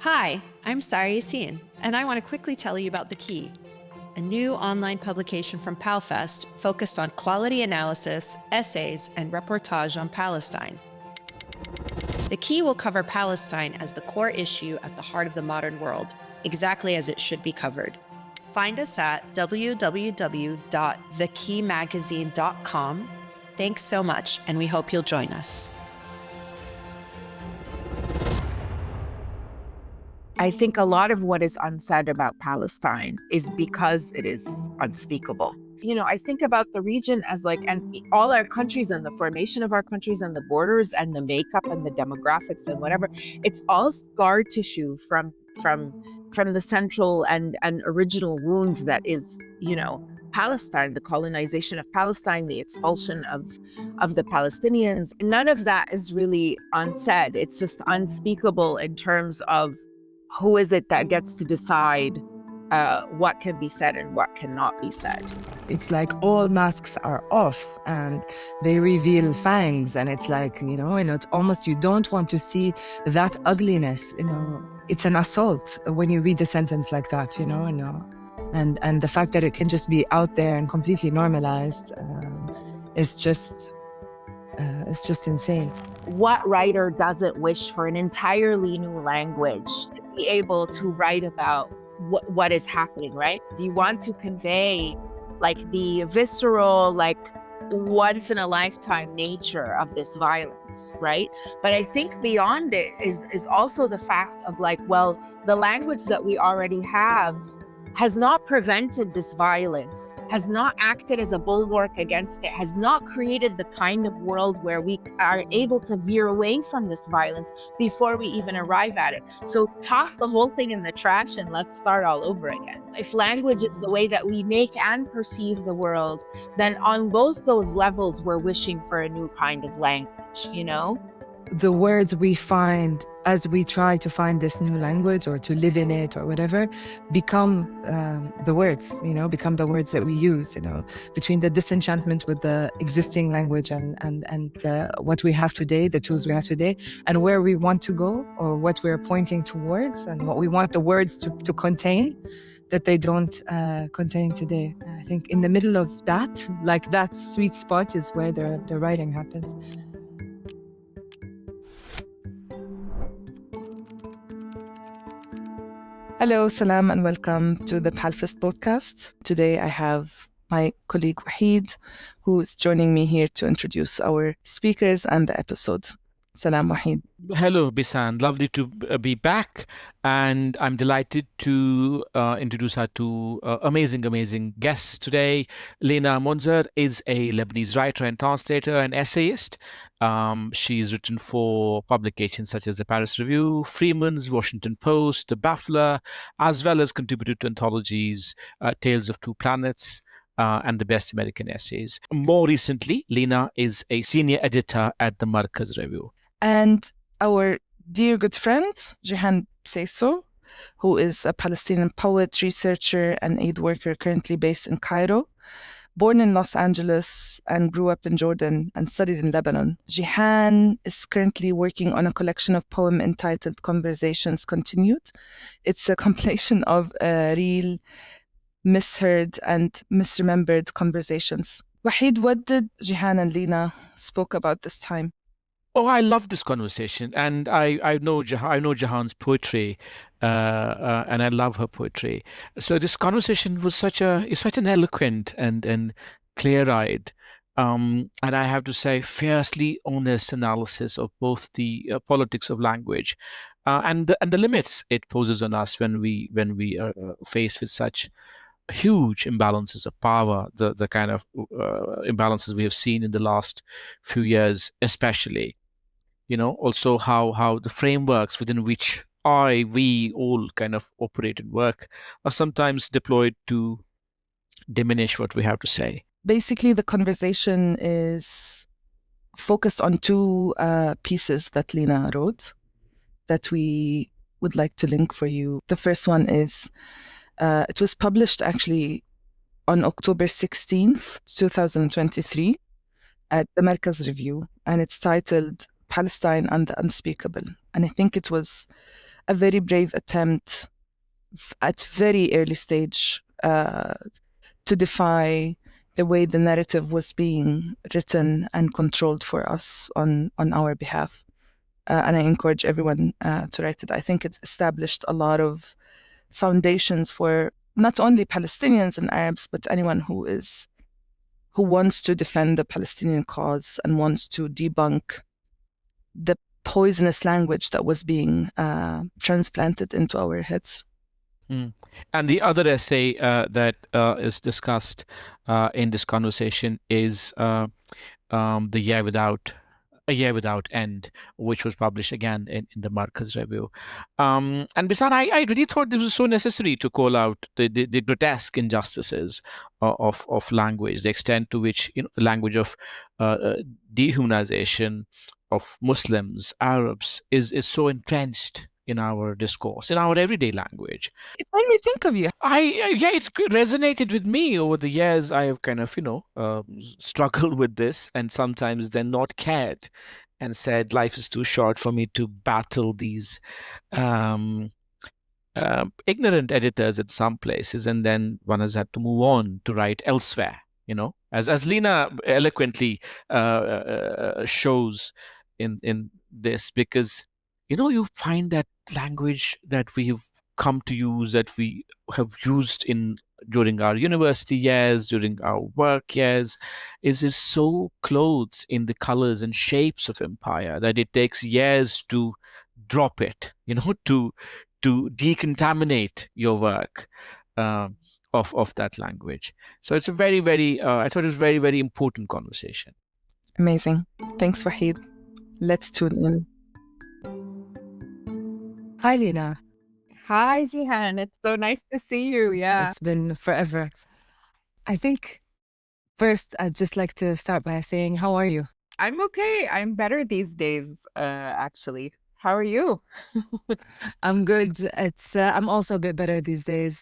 Hi, I'm Sari Yassine, and I want to quickly tell you about The Key, a new online publication from PalFest focused on quality analysis, essays, and reportage on Palestine. The Key will cover Palestine as the core issue at the heart of the modern world, exactly as it should be covered. Find us at www.thekeymagazine.com. Thanks so much, and we hope you'll join us. I think a lot of what is unsaid about Palestine is because it is unspeakable. I think about the region as and all our countries and the formation of our countries and the borders and the makeup and the demographics and whatever, it's all scar tissue from the central and original wounds that is, Palestine, the colonization of Palestine, the expulsion of the Palestinians. None of that is really unsaid. It's just unspeakable in terms of who is it that gets to decide what can be said and what cannot be said. It's like all masks are off and they reveal fangs, and it's like, it's almost you don't want to see that ugliness. It's an assault when you read a sentence like that, and the fact that it can just be out there and completely normalized is just it's just insane. What writer doesn't wish for an entirely new language to be able to write about what is happening, right? Do you want to convey the visceral, once in a lifetime nature of this violence, right? But I think beyond it is also the fact of the language that we already have has not prevented this violence, has not acted as a bulwark against it, has not created the kind of world where we are able to veer away from this violence before we even arrive at it. So toss the whole thing in the trash and let's start all over again. If language is the way that we make and perceive the world, then on both those levels, we're wishing for a new kind of language, The words we find as we try to find this new language or to live in it or whatever become the words, become the words that we use, between the disenchantment with the existing language and what we have today, the tools we have today, and where we want to go or what we're pointing towards and what we want the words to contain that they don't contain today. I think in the middle of that, that sweet spot is where the writing happens. Hello, salam, and welcome to the PalFest podcast. Today I have my colleague Wahid, who is joining me here to introduce our speakers and the episode. Salam, Wahid. Hello, Bisan. Lovely to be back. And I'm delighted to introduce our two amazing guests today. Lina Mounzer is a Lebanese writer and translator and essayist. She's written for publications such as the Paris Review, Freeman's, Washington Post, The Baffler, as well as contributed to anthologies Tales of Two Planets, and the Best American Essays. More recently, Lina is a senior editor at the Markaz Review. And our dear good friend, Jehan Bseiso, who is a Palestinian poet, researcher, and aid worker currently based in Cairo. Born in Los Angeles and grew up in Jordan and studied in Lebanon. Jehan is currently working on a collection of poems entitled Conversations Continued. It's a compilation of real, misheard, and misremembered conversations. Wahid, what did Jehan and Lina spoke about this time? Oh, I love this conversation, and I know Jehan's poetry, and I love her poetry. So this conversation was such an eloquent and clear-eyed, and I have to say, fiercely honest analysis of both the politics of language, and the limits it poses on us when we are faced with such huge imbalances of power, the kind of imbalances we have seen in the last few years, especially. Also how the frameworks within which we all kind of operate and work are sometimes deployed to diminish what we have to say. Basically, the conversation is focused on two pieces that Lina wrote that we would like to link for you. The first one is, it was published actually on October 16th, 2023 at the Markaz Review, and it's titled Palestine and the Unspeakable. And I think it was a very brave attempt at very early stage to defy the way the narrative was being written and controlled for us on our behalf. And I encourage everyone to write it. I think it's established a lot of foundations for not only Palestinians and Arabs, but anyone who wants to defend the Palestinian cause and wants to debunk the poisonous language that was being transplanted into our heads. And the other essay that is discussed in this conversation is A Year Without End, which was published again in the Markaz review. And Bisan, I really thought this was so necessary to call out the grotesque injustices of language, the extent to which the language of dehumanization of Muslims, Arabs is so entrenched in our discourse, in our everyday language. It made me think of you. It resonated with me over the years. I have kind of, struggled with this and sometimes then not cared and said life is too short for me to battle these ignorant editors at some places, and then one has had to move on to write elsewhere, as Lina eloquently shows in this, because you find that language that we have come to use, that we have used during our university years, during our work years, is so clothed in the colors and shapes of empire that it takes years to drop it, to decontaminate your work of that language. So it's a very, very, I thought it was a very, very important conversation. Amazing. Thanks, Wahid. Let's tune in. Hi, Lina. Hi, Jehan. It's so nice to see you. Yeah. It's been forever. I think first, I'd just like to start by saying, how are you? I'm okay. I'm better these days, actually. How are you? I'm good. I'm also a bit better these days.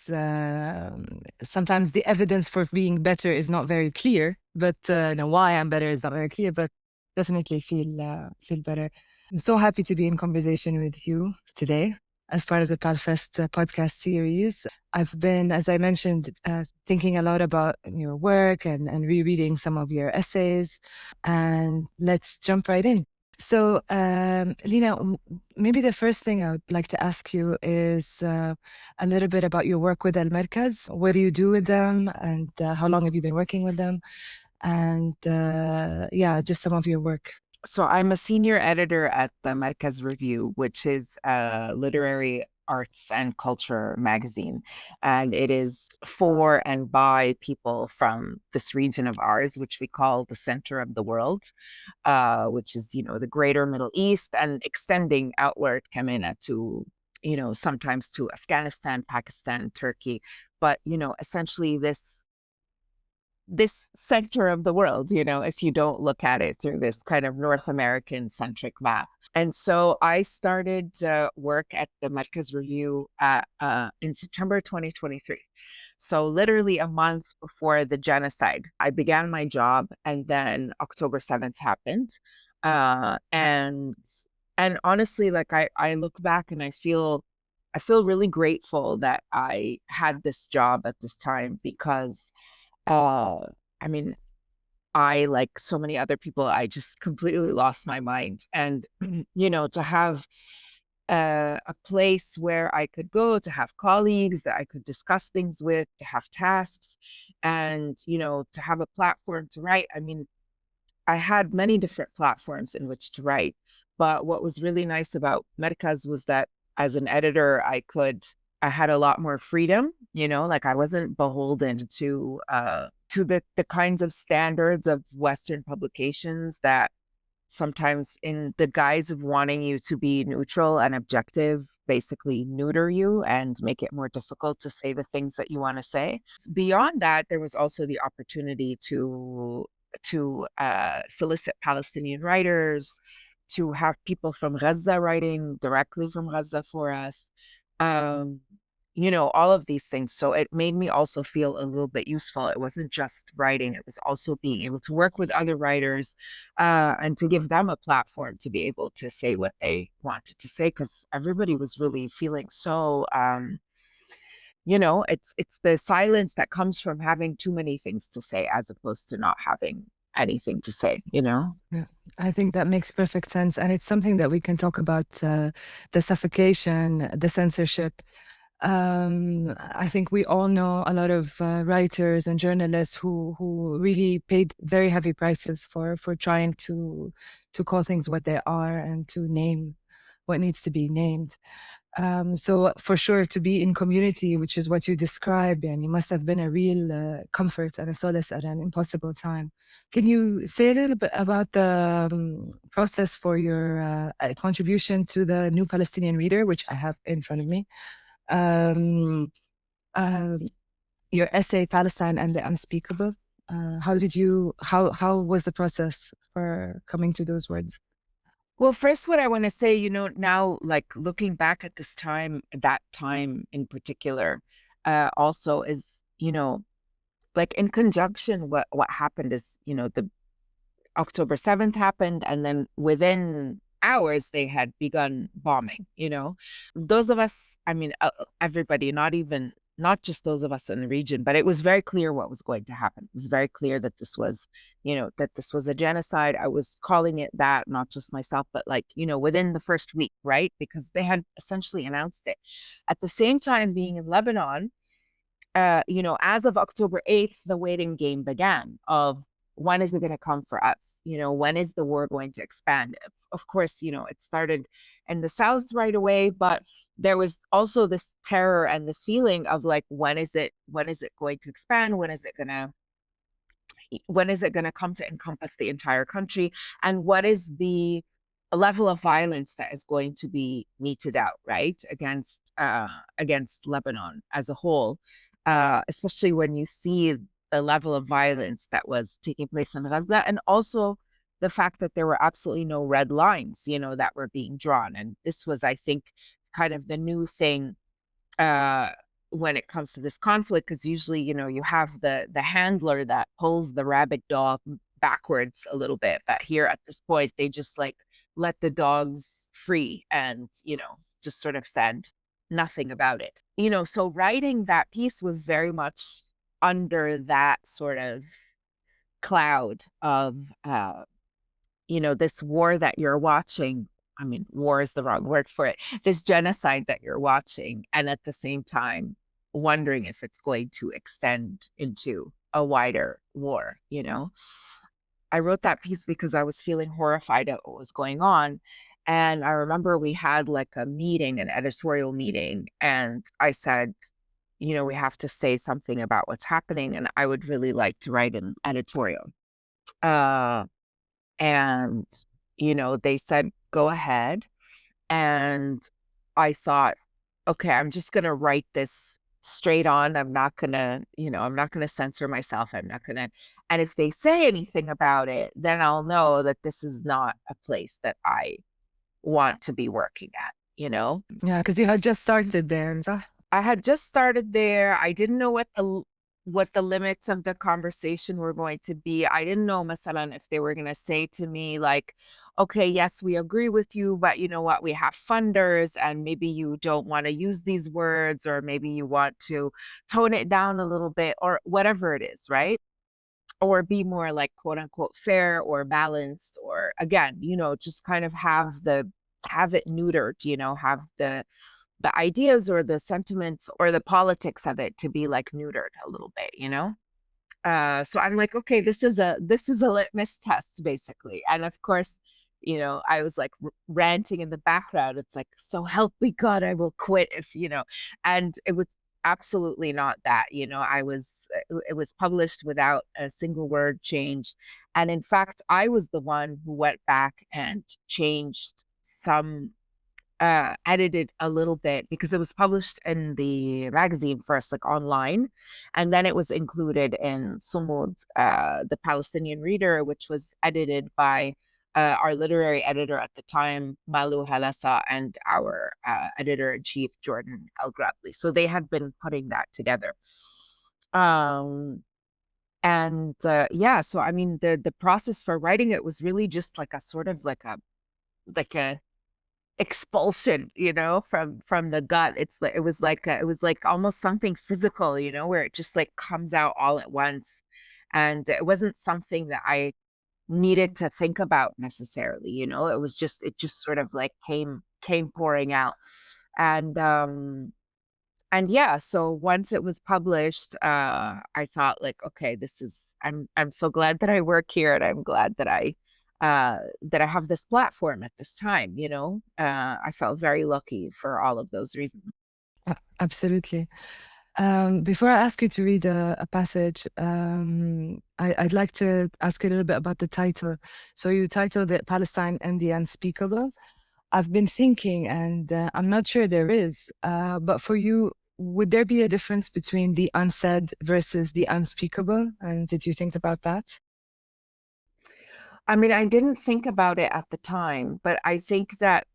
Sometimes the evidence for being better is not very clear, but why I'm better is not very clear, but definitely feel better. I'm so happy to be in conversation with you today as part of the PalFest podcast series. I've been, as I mentioned, thinking a lot about your work and rereading some of your essays. And let's jump right in. So, Lina, maybe the first thing I would like to ask you is a little bit about your work with Markaz. What do you do with them, and how long have you been working with them? And just some of your work. So I'm a senior editor at the Markaz Review, which is a literary arts and culture magazine. And it is for and by people from this region of ours, which we call the center of the world, which is, the greater Middle East, and extending outward, Kamina, to, sometimes to Afghanistan, Pakistan, Turkey. But, essentially this center of the world, if you don't look at it through this kind of North American centric map. And so I started work at the Markaz Review in September 2023. So literally a month before the genocide, I began my job, and then October 7th happened. And honestly, like I look back and I feel really grateful that I had this job at this time, because I, like so many other people, I just completely lost my mind. And, to have a place where I could go, to have colleagues that I could discuss things with, to have tasks, and, to have a platform to write. I had many different platforms in which to write. But what was really nice about Markaz was that as an editor, I had a lot more freedom, like I wasn't beholden to the kinds of standards of Western publications that sometimes, in the guise of wanting you to be neutral and objective, basically neuter you and make it more difficult to say the things that you want to say. Beyond that, there was also the opportunity to solicit Palestinian writers, to have people from Gaza writing directly from Gaza for us. all of these things. So it made me also feel a little bit useful. It wasn't just writing, it was also being able to work with other writers and to give them a platform to be able to say what they wanted to say, because everybody was really feeling so, it's the silence that comes from having too many things to say as opposed to not having anything to say. Yeah, I think that makes perfect sense. And it's something that we can talk about, the suffocation, the censorship. I think we all know a lot of writers and journalists who really paid very heavy prices for trying to call things what they are and to name what needs to be named. So for sure, to be in community, which is what you described, and it must have been a real comfort and a solace at an impossible time. Can you say a little bit about the process for your contribution to the New Palestinian Reader, which I have in front of me? Your essay, Palestine and the Unspeakable. How was the process for coming to those words? Well, first, what I want to say, now, like looking back at this time, that time in particular, also is, like in conjunction, what happened is, the October 7th happened, and then within hours they had begun bombing. Those of us, I mean, everybody, not just those of us in the region, but it was very clear what was going to happen. It was very clear that this was, that this was a genocide. I was calling it that, not just myself, but like, within the first week, right? Because they had essentially announced it. At the same time, being in Lebanon, as of October 8th, the waiting game began of when is it going to come for us? When is the war going to expand? Of course, it started in the south right away, but there was also this terror and this feeling of like, when is it going to expand? When is it going to come to encompass the entire country? And what is the level of violence that is going to be meted out, right, against Lebanon as a whole, especially when you see the level of violence that was taking place in Gaza, and also the fact that there were absolutely no red lines, that were being drawn. And this was, I think, kind of the new thing when it comes to this conflict, because usually, you have the handler that pulls the rabid dog backwards a little bit. But here at this point, they just like let the dogs free and, just sort of said nothing about it. So writing that piece was very much under that sort of cloud of, this war that you're watching. I mean, war is the wrong word for it. This genocide that you're watching, and at the same time, wondering if it's going to extend into a wider war, I wrote that piece because I was feeling horrified at what was going on. And I remember we had like a meeting, an editorial meeting, and I said, we have to say something about what's happening, and I would really like to write an editorial. And, they said, go ahead. And I thought, okay, I'm just going to write this straight on. I'm not going to censor myself. And if they say anything about it, then I'll know that this is not a place that I want to be working at, Yeah, because you had just started there. I had just started there. I didn't know what the limits of the conversation were going to be. I didn't know, masalan, if they were going to say to me like, okay, yes, we agree with you, but you know what, we have funders and maybe you don't want to use these words, or maybe you want to tone it down a little bit, or whatever it is, right? Or be more like quote unquote fair or balanced, or again, just kind of have it neutered, have the ideas or the sentiments or the politics of it to be like neutered a little bit, so I'm like, okay, this is a litmus test basically. And of course, I was like ranting in the background. It's like, so help me God, I will quit if, and it was absolutely not that. It was published without a single word changed. And in fact, I was the one who went back and changed some, edited a little bit, because it was published in the magazine first, like online, and then it was included in Sumud, the Palestinian Reader, which was edited by our literary editor at the time, Malu Halasa, and our editor-in-chief, Jordan El-Grabli. So they had been putting that together. Yeah, so I mean, the process for writing it was really just like a sort of like a expulsion, from the gut. It was like almost something physical, where it just like comes out all at once. And it wasn't something that I needed to think about necessarily, it just sort of like came pouring out. And yeah, so once it was published, I thought like, okay, I'm so glad that I work here, and I'm glad that I have this platform at this time. I felt very lucky for all of those reasons. Absolutely. Before I ask you to read a passage, I'd like to ask you a little bit about the title. So you titled it Palestine and the Unspeakable. I've been thinking, and I'm not sure there is, but for you, would there be a difference between the unsaid versus the unspeakable? And did you think about that? I mean, I didn't think about it at the time, but I think that,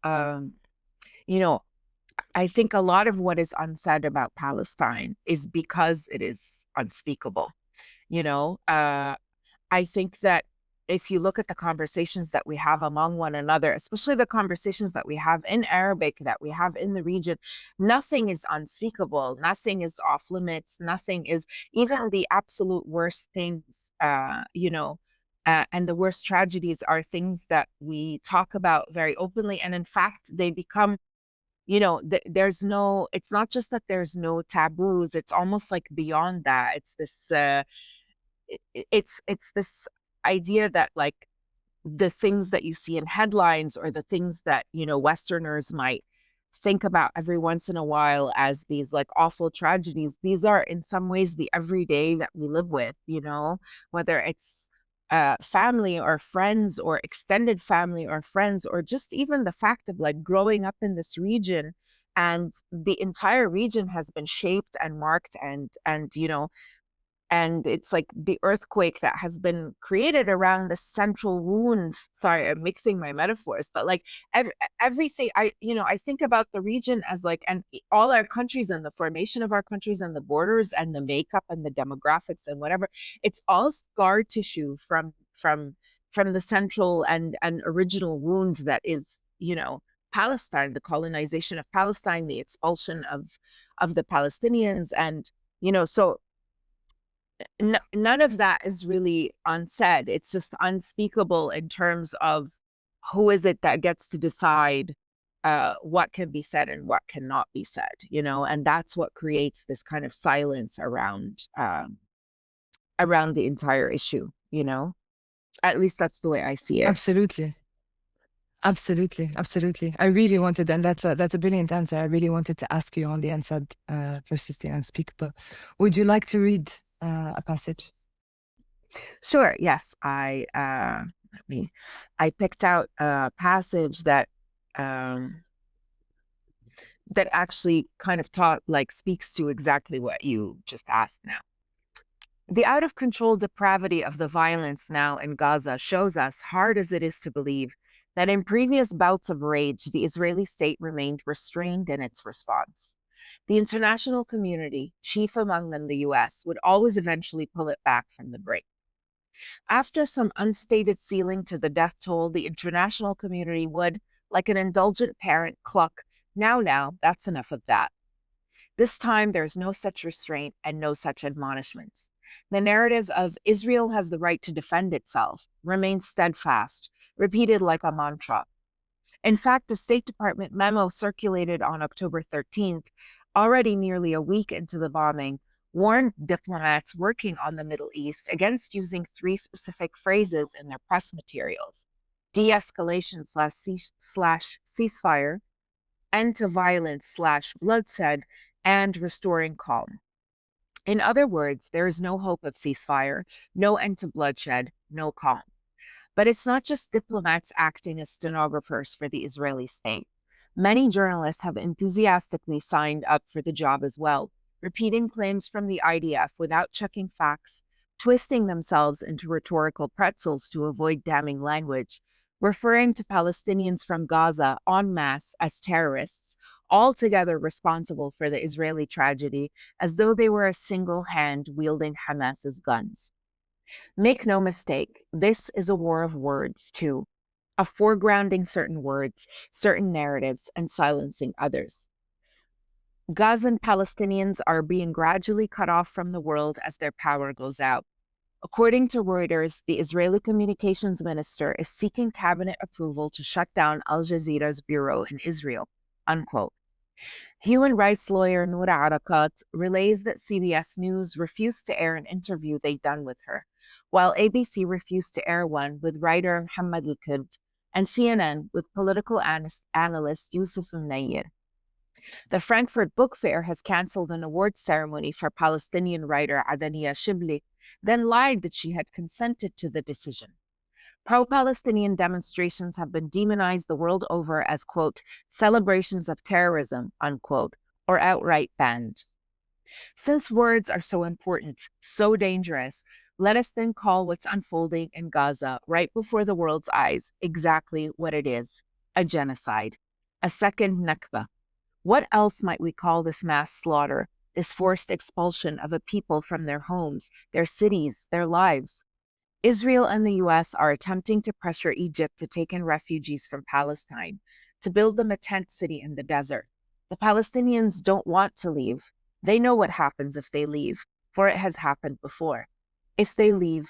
I think a lot of what is unsaid about Palestine is because it is unspeakable. I think that if you look at the conversations that we have among one another, especially the conversations that we have in Arabic, that we have in the region, nothing is unspeakable, nothing is off limits, nothing is, even the absolute worst things, and the worst tragedies are things that we talk about very openly. And in fact, they become, it's not just that there's no taboos, it's almost like beyond that. It's this, it's this idea that like the things that you see in headlines, or the things that, Westerners might think about every once in a while as these like awful tragedies, these are in some ways the everyday that we live with, whether it's family or friends, or extended family or friends, or just even the fact of like growing up in this region, and the entire region has been shaped and marked, and it's like the earthquake that has been created around the central wound. Sorry, I'm mixing my metaphors, but like everything, I think about the region as like, and all our countries, and the formation of our countries, and the borders, and the makeup, and the demographics, and whatever. It's all scar tissue from the central and original wound that is, Palestine, the colonization of Palestine, the expulsion of the Palestinians, and so none of that is really unsaid. It's just unspeakable in terms of who is it that gets to decide what can be said and what cannot be said, and that's what creates this kind of silence around the entire issue, At least that's the way I see it. Absolutely. I really wanted, and that's a brilliant answer. I really wanted to ask you on the unsaid versus the unspeakable. Would you like to read a passage? Sure. Yes. I picked out a passage that actually kind of speaks to exactly what you just asked now. The out of control depravity of the violence now in Gaza shows us, hard as it is to believe, that in previous bouts of rage, the Israeli state remained restrained in its response. The international community, chief among them the US, would always eventually pull it back from the brink. After some unstated ceiling to the death toll, the international community would, like an indulgent parent, cluck, now, that's enough of that. This time, there's no such restraint and no such admonishments. The narrative of Israel has the right to defend itself remains steadfast, repeated like a mantra. In fact, a State Department memo circulated on October 13th, already nearly a week into the bombing, warned diplomats working on the Middle East against using 3 specific phrases in their press materials: de-escalation slash ceasefire, end to violence slash bloodshed, and restoring calm. In other words, there is no hope of ceasefire, no end to bloodshed, no calm. But it's not just diplomats acting as stenographers for the Israeli state. Many journalists have enthusiastically signed up for the job as well, repeating claims from the IDF without checking facts, twisting themselves into rhetorical pretzels to avoid damning language, referring to Palestinians from Gaza en masse as terrorists, altogether responsible for the Israeli tragedy, as though they were a single hand wielding Hamas's guns. Make no mistake, this is a war of words, too, of foregrounding certain words, certain narratives, and silencing others. Gazan Palestinians are being gradually cut off from the world as their power goes out. According to Reuters, the Israeli communications minister is seeking cabinet approval to shut down Al Jazeera's bureau in Israel, unquote. Human rights lawyer Noura Arakat relays that CBS News refused to air an interview they'd done with her, while ABC refused to air one with writer Muhammad Al-Kurd and CNN with political analyst Yusuf Mnayir. The Frankfurt Book Fair has canceled an awards ceremony for Palestinian writer Agony Aunt, then lied that she had consented to the decision. Pro-Palestinian demonstrations have been demonized the world over as, quote, celebrations of terrorism, unquote, or outright banned. Since words are so important, so dangerous, let us then call what's unfolding in Gaza right before the world's eyes exactly what it is: a genocide, a second Nakba. What else might we call this mass slaughter, this forced expulsion of a people from their homes, their cities, their lives? Israel and the US are attempting to pressure Egypt to take in refugees from Palestine, to build them a tent city in the desert. The Palestinians don't want to leave. They know what happens if they leave, for it has happened before. If they leave,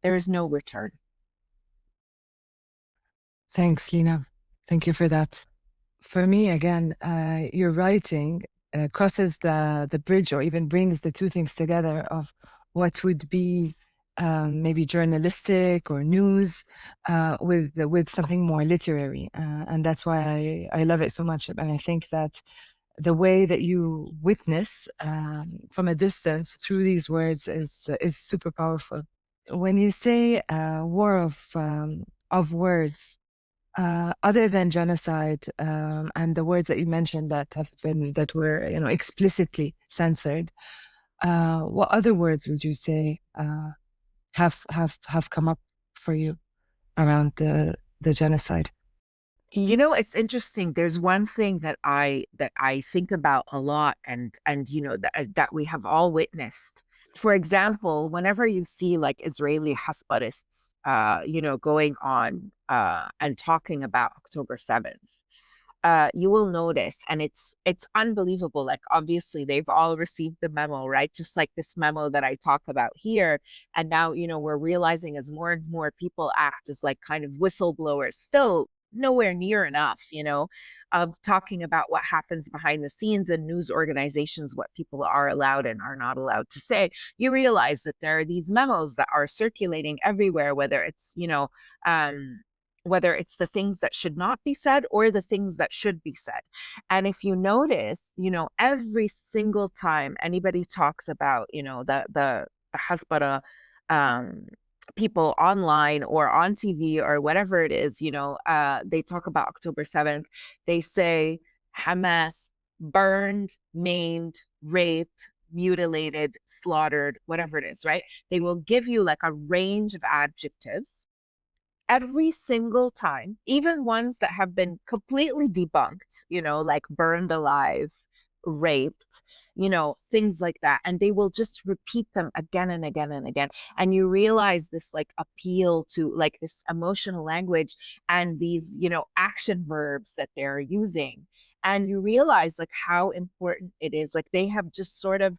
there is no return. Thanks, Lina. Thank you for that. For me, again, your writing crosses the bridge, or even brings the two things together of what would be maybe journalistic or news with something more literary. And that's why I love it so much. And I think that the way that you witness from a distance through these words is super powerful. When you say war of words, other than genocide and the words that you mentioned that were explicitly censored, what other words would you say have come up for you around the genocide? It's interesting. There's one thing that I think about a lot, and that we have all witnessed. For example, whenever you see like Israeli Hasbarists, going on and talking about October 7th, you will notice, and it's unbelievable. Like, obviously, they've all received the memo, right? Just like this memo that I talk about here. And now, we're realizing as more and more people act as like kind of whistleblowers, still nowhere near enough, of talking about what happens behind the scenes in news organizations, what people are allowed and are not allowed to say. You realize that there are these memos that are circulating everywhere, whether it's, whether it's the things that should not be said or the things that should be said. And if you notice, every single time anybody talks about, the Hasbara people online or on TV or whatever it is, they talk about October 7th. They say Hamas burned, maimed, raped, mutilated, slaughtered, whatever it is, right? They will give you like a range of adjectives every single time, even ones that have been completely debunked, like burned alive, raped, things like that. And they will just repeat them again and again and again. And you realize this like appeal to like this emotional language and these, action verbs that they're using. And you realize like how important it is. Like they have just sort of,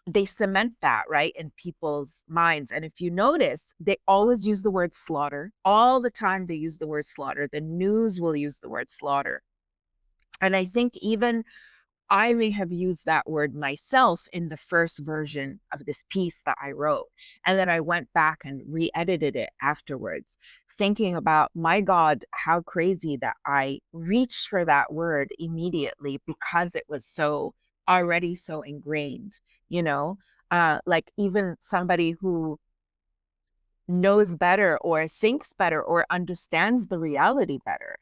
they cement that, right, in people's minds. And if you notice, they always use the word slaughter. All the time they use the word slaughter. The news will use the word slaughter. And I think even I may have used that word myself in the first version of this piece that I wrote. And then I went back and re-edited it afterwards, thinking about, my God, how crazy that I reached for that word immediately because it was already so ingrained, like even somebody who knows better or thinks better or understands the reality better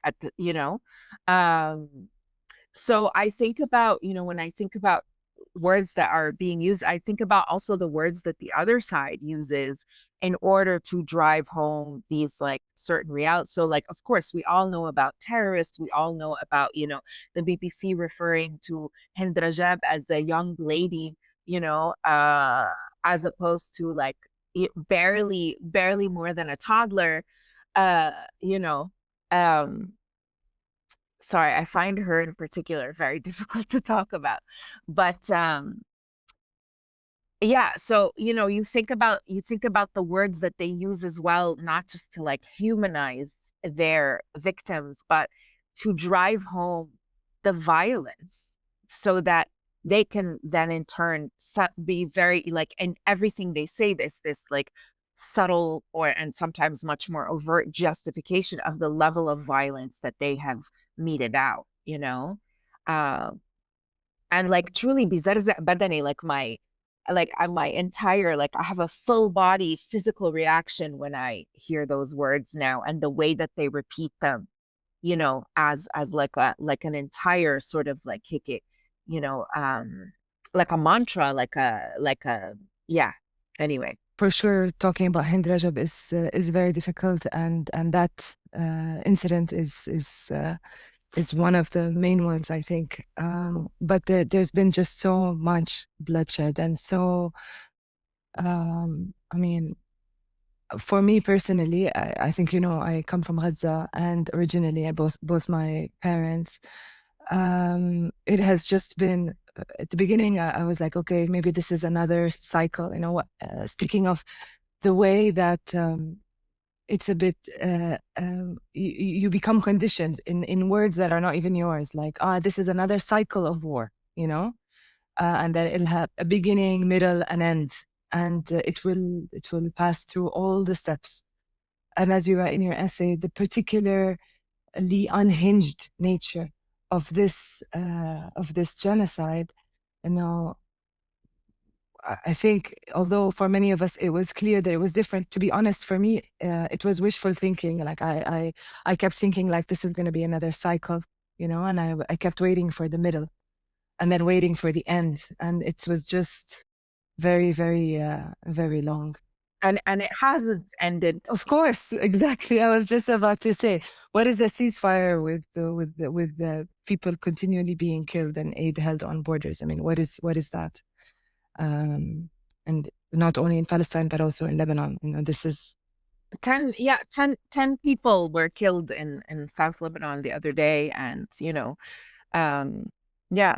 so I think about, when I think about words that are being used, I think about also the words that the other side uses in order to drive home these like certain realities. So like, of course, we all know about terrorists. We all know about, you know, the BBC referring to Hind Rajab as a young lady, you know, as opposed to like barely more than a toddler, you know. Um, sorry, I find her in particular very difficult to talk about. But yeah, so you know, you think about the words that they use as well, not just to like humanize their victims, but to drive home the violence so that they can then in turn be very like, and everything they say, this like subtle or and sometimes much more overt justification of the level of violence that they have meted out, you know. And like truly بزرزق بدني, like my entire, like I have a full body physical reaction when I hear those words now, and the way that they repeat them, you know, as like an entire sort of like hike, you know, like a mantra, like a yeah. Anyway, For sure, talking about Hind Rajab is very difficult, and that incident is one of the main ones, I think. But there's been just so much bloodshed, and so I mean, for me personally, I think, you know, I come from Gaza, and originally both my parents. It has just been at the beginning. I was like, okay, maybe this is another cycle. You know, speaking of the way that it's a bit you become conditioned in words that are not even yours, like this is another cycle of war, you know, and that it'll have a beginning, middle, and end, and it will pass through all the steps. And as you write in your essay, the particularly unhinged nature of this genocide, you know, I think, although for many of us it was clear that it was different, to be honest, for me, it was wishful thinking. Like I kept thinking like this is going to be another cycle, you know, and I kept waiting for the middle and then waiting for the end. And it was just very, very, very long. and it hasn't ended. Of course, exactly. I was just about to say, what is a ceasefire with the people continually being killed and aid held on borders? I mean, what is that? And not only in Palestine but also in Lebanon. You know, this is 10 people were killed in South Lebanon the other day, and you know, yeah,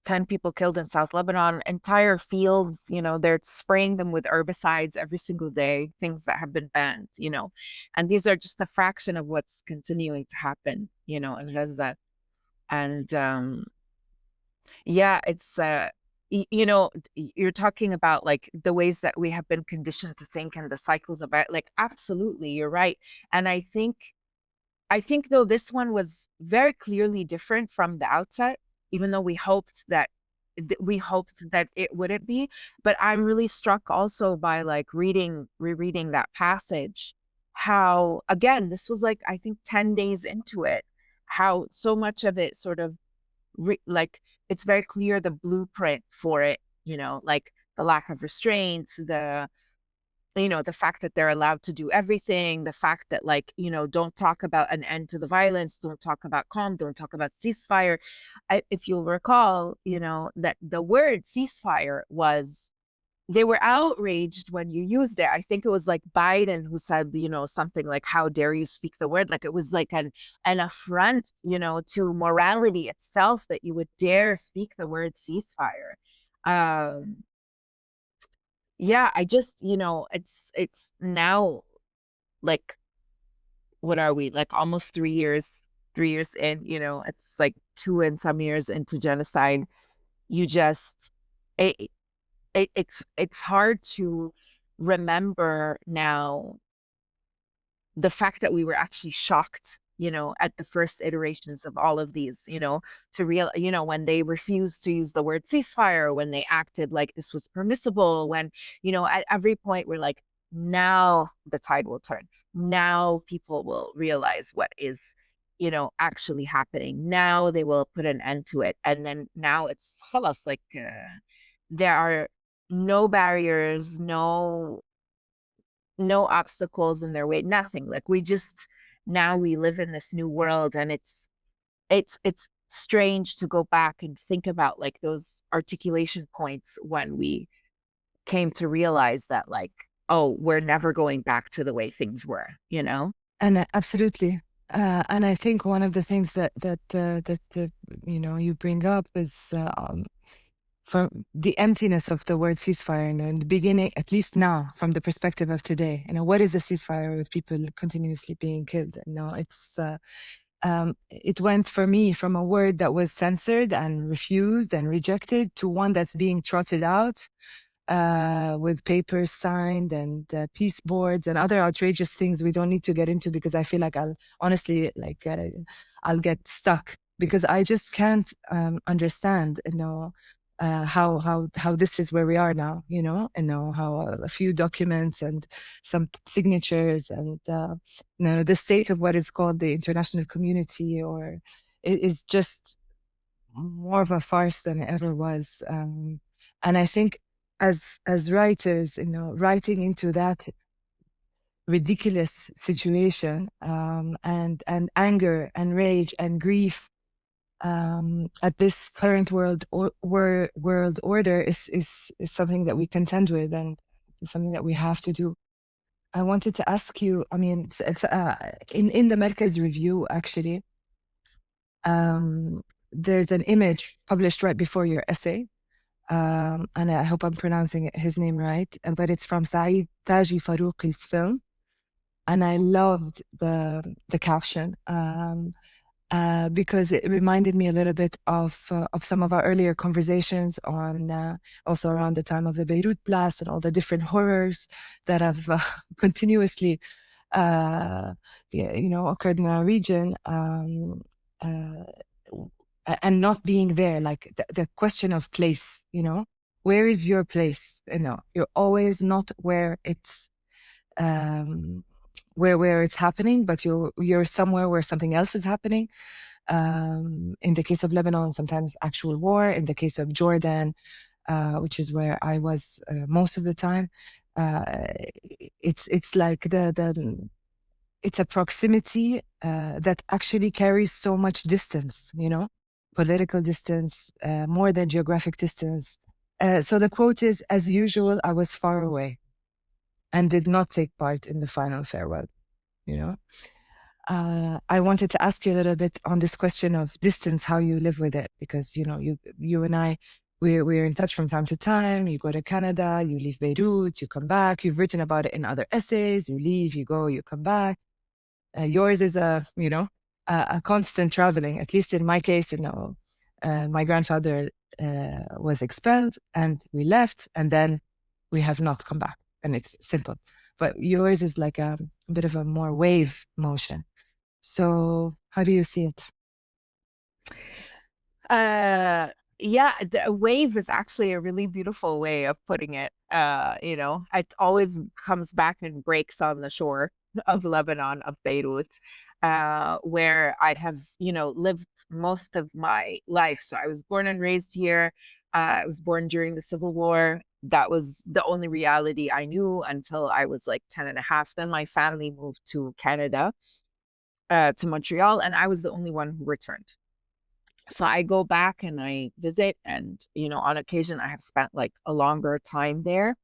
10 people killed in South Lebanon, entire fields, you know, they're spraying them with herbicides every single day, things that have been banned, you know, and these are just a fraction of what's continuing to happen, you know, in Gaza. And yeah, it's you know, you're talking about like the ways that we have been conditioned to think and the cycles of it. Like, absolutely, you're right. And I think though this one was very clearly different from the outset, even though we hoped that it wouldn't be. But I'm really struck also by like rereading that passage, how again, this was like, I think 10 days into it, how so much of it sort of like it's very clear the blueprint for it, you know, like the lack of restraint, the, you know, the fact that they're allowed to do everything, the fact that like, you know, don't talk about an end to the violence, don't talk about calm, don't talk about ceasefire. If you'll recall, you know, that the word ceasefire was, they were outraged when you used it. I think it was like Biden who said, you know, something like, how dare you speak the word? Like it was like an affront, you know, to morality itself that you would dare speak the word ceasefire. Yeah, I just, you know, it's now like, what are we, like almost 3 years in, you know, it's like 2 and some years into genocide. You just, it's hard to remember now the fact that we were actually shocked, you know, at the first iterations of all of these, you know, to real, you know, when they refused to use the word ceasefire, when they acted like this was permissible, when, you know, at every point we're like, now the tide will turn. Now people will realize what is, you know, actually happening. Now they will put an end to it. And then now it's khalas, like there are no barriers, no no obstacles in their way, nothing. Like now we live in this new world, and it's strange to go back and think about like those articulation points when we came to realize that like, oh, we're never going back to the way things were, you know? And absolutely. And I think one of the things that you know, you bring up is from the emptiness of the word ceasefire. And in the beginning, at least now, from the perspective of today, you know, what is a ceasefire with people continuously being killed? You know, it went for me from a word that was censored and refused and rejected to one that's being trotted out with papers signed and peace boards and other outrageous things we don't need to get into, because I feel like I'll get stuck, because I just can't understand, you know, how this is where we are now, you know, and know how a few documents and some signatures and you know, the state of what is called the international community, or it is just more of a farce than it ever was. And I think as writers, you know, writing into that ridiculous situation, and anger and rage and grief at this current world order is something that we contend with, and something that we have to do. I wanted to ask you, I mean, it's in the Markaz review, actually, there's an image published right before your essay, and I hope I'm pronouncing his name right, but it's from Saeed Taji Farouqi's film, and I loved the caption, because it reminded me a little bit of some of our earlier conversations on also around the time of the Beirut blast and all the different horrors that have continuously you know, occurred in our region, and not being there, like the question of place, you know, where is your place? You know, you're always not where it's where it's happening, but you're somewhere where something else is happening. In the case of Lebanon, sometimes actual war. In the case of Jordan, which is where I was most of the time, it's like it's a proximity that actually carries so much distance, you know, political distance, more than geographic distance. So the quote is, "As usual, I was far away and did not take part in the final farewell," you know. I wanted to ask you a little bit on this question of distance, how you live with it, because, you know, you and I, we're in touch from time to time. You go to Canada, you leave Beirut, you come back. You've written about it in other essays. You leave, you go, you come back. Yours is you know, a constant traveling. At least in my case, you know, my grandfather was expelled, and we left, and then we have not come back, and it's simple. But yours is like a bit of a more wave motion. So how do you see it? Yeah, a wave is actually a really beautiful way of putting it. You know, it always comes back and breaks on the shore of Lebanon, of Beirut, where I'd have, you know, lived most of my life. So I was born and raised here. I was born during the Civil War. That was the only reality I knew until I was like 10 and a half. Then my family moved to Canada, to Montreal, and I was the only one who returned. So I go back and I visit, and, you know, on occasion I have spent like a longer time there.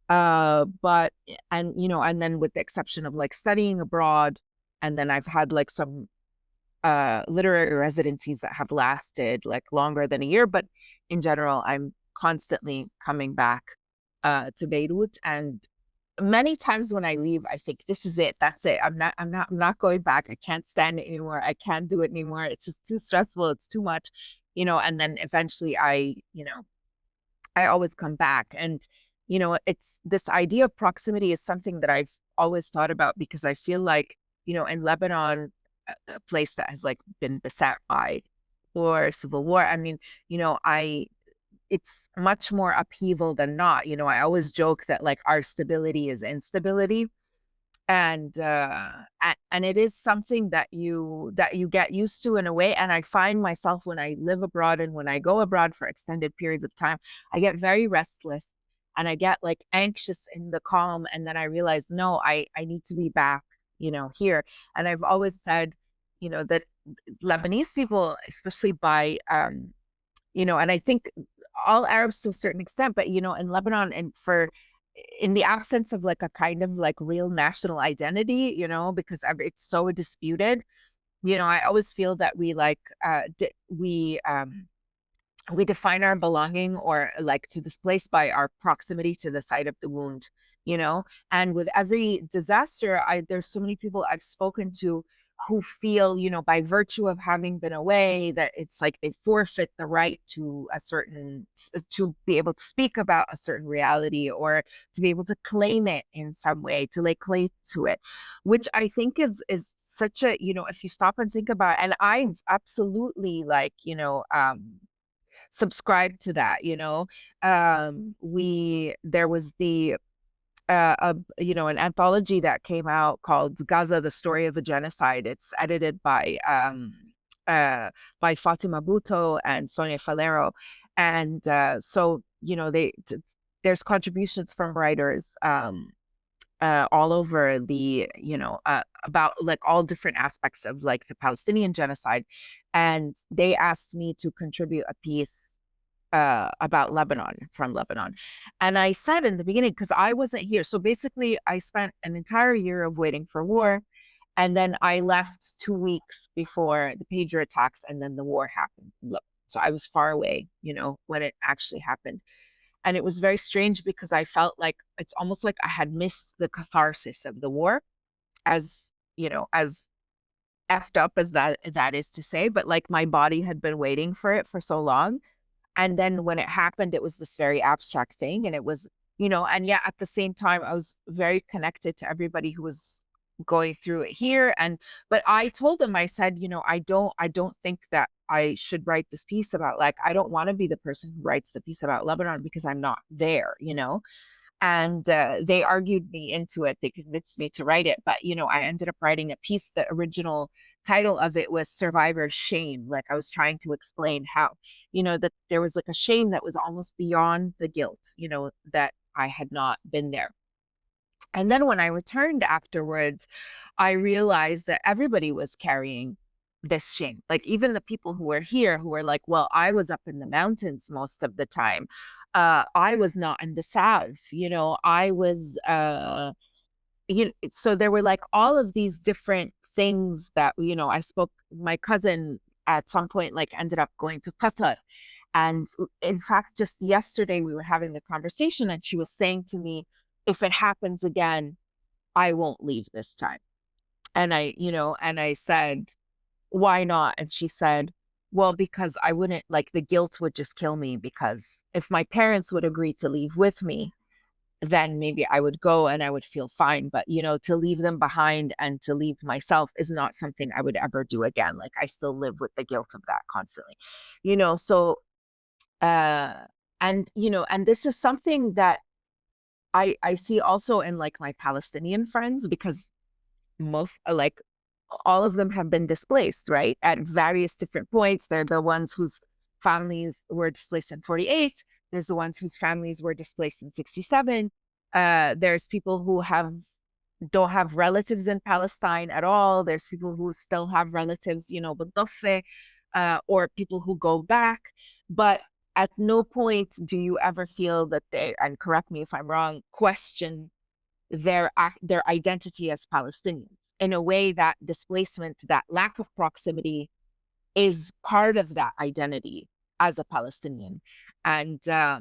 But, and, you know, and then with the exception of like studying abroad, and then I've had like some literary residencies that have lasted like longer than a year. But in general, I'm constantly coming back to Beirut, and many times when I leave, I think this is it. That's it. I'm not going back. I can't stand it anymore. I can't do it anymore. It's just too stressful. It's too much, you know. And then eventually I always come back. And, you know, it's this idea of proximity is something that I've always thought about, because I feel like, you know, in Lebanon, a place that has like been beset by war, civil war. I mean, you know, it's much more upheaval than not. You know, I always joke that like our stability is instability, and it is something that you get used to in a way. And I find myself, when I live abroad and when I go abroad for extended periods of time, I get very restless, and I get like anxious in the calm. And then I realize, no, I need to be back, here. And I've always said, that Lebanese people, especially by, and I think all Arabs to a certain extent, but, in Lebanon, and in the absence of like a kind of like real national identity, because it's so disputed, I always feel that we like, we define our belonging or like to this place by our proximity to the site of the wound, and with every disaster, there's so many people I've spoken to who feel, by virtue of having been away, that it's like they forfeit the right to to be able to speak about a certain reality, or to be able to claim it in some way, to lay claim to it, which I think is such a, if you stop and think about it, and I've absolutely like, subscribe to that. There was the an anthology that came out called Gaza: The Story of a Genocide. It's edited by Fatima Bhutto and Sonia Falero, and so there's contributions from writers all over the about like all different aspects of like the Palestinian genocide, and they asked me to contribute a piece about from Lebanon. And I said in the beginning, because I wasn't here, so basically I spent an entire year of waiting for war, and then I left 2 weeks before the pager attacks, and then the war happened. So I was far away, when it actually happened. And it was very strange because I felt like it's almost like I had missed the catharsis of the war, as as effed up as that is to say, but like my body had been waiting for it for so long. And then when it happened, it was this very abstract thing. And it was, and yet at the same time, I was very connected to everybody who was going through it here. But I told them, I said, I don't think that I should write this piece about, like, I don't want to be the person who writes the piece about Lebanon because I'm not there, and they argued me into it. They convinced me to write it. But, I ended up writing a piece. The original title of it was Survivor's Shame. Like I was trying to explain how, that there was like a shame that was almost beyond the guilt, that I had not been there. And then when I returned afterwards, I realized that everybody was carrying this shame. Like even the people who were here who were like, well, I was up in the mountains most of the time. I was not in the South, I was, so there were like all of these different things that, my cousin at some point, like ended up going to Qatar. And in fact, just yesterday we were having the conversation and she was saying to me, if it happens again, I won't leave this time. And I said, why not? And she said, well, because I wouldn't, like, the guilt would just kill me, because if my parents would agree to leave with me, then maybe I would go and I would feel fine. But, to leave them behind and to leave myself is not something I would ever do again. Like I still live with the guilt of that constantly, so, and this is something that I see also in like my Palestinian friends, because most like all of them have been displaced, right? At various different points. They're the ones whose families were displaced in 48. There's the ones whose families were displaced in 67. There's people who don't have relatives in Palestine at all. There's people who still have relatives, بالضفة, or people who go back. But at no point do you ever feel that they, and correct me if I'm wrong, question their identity as Palestinians. In a way, that displacement, that lack of proximity is part of that identity as a Palestinian. And yeah,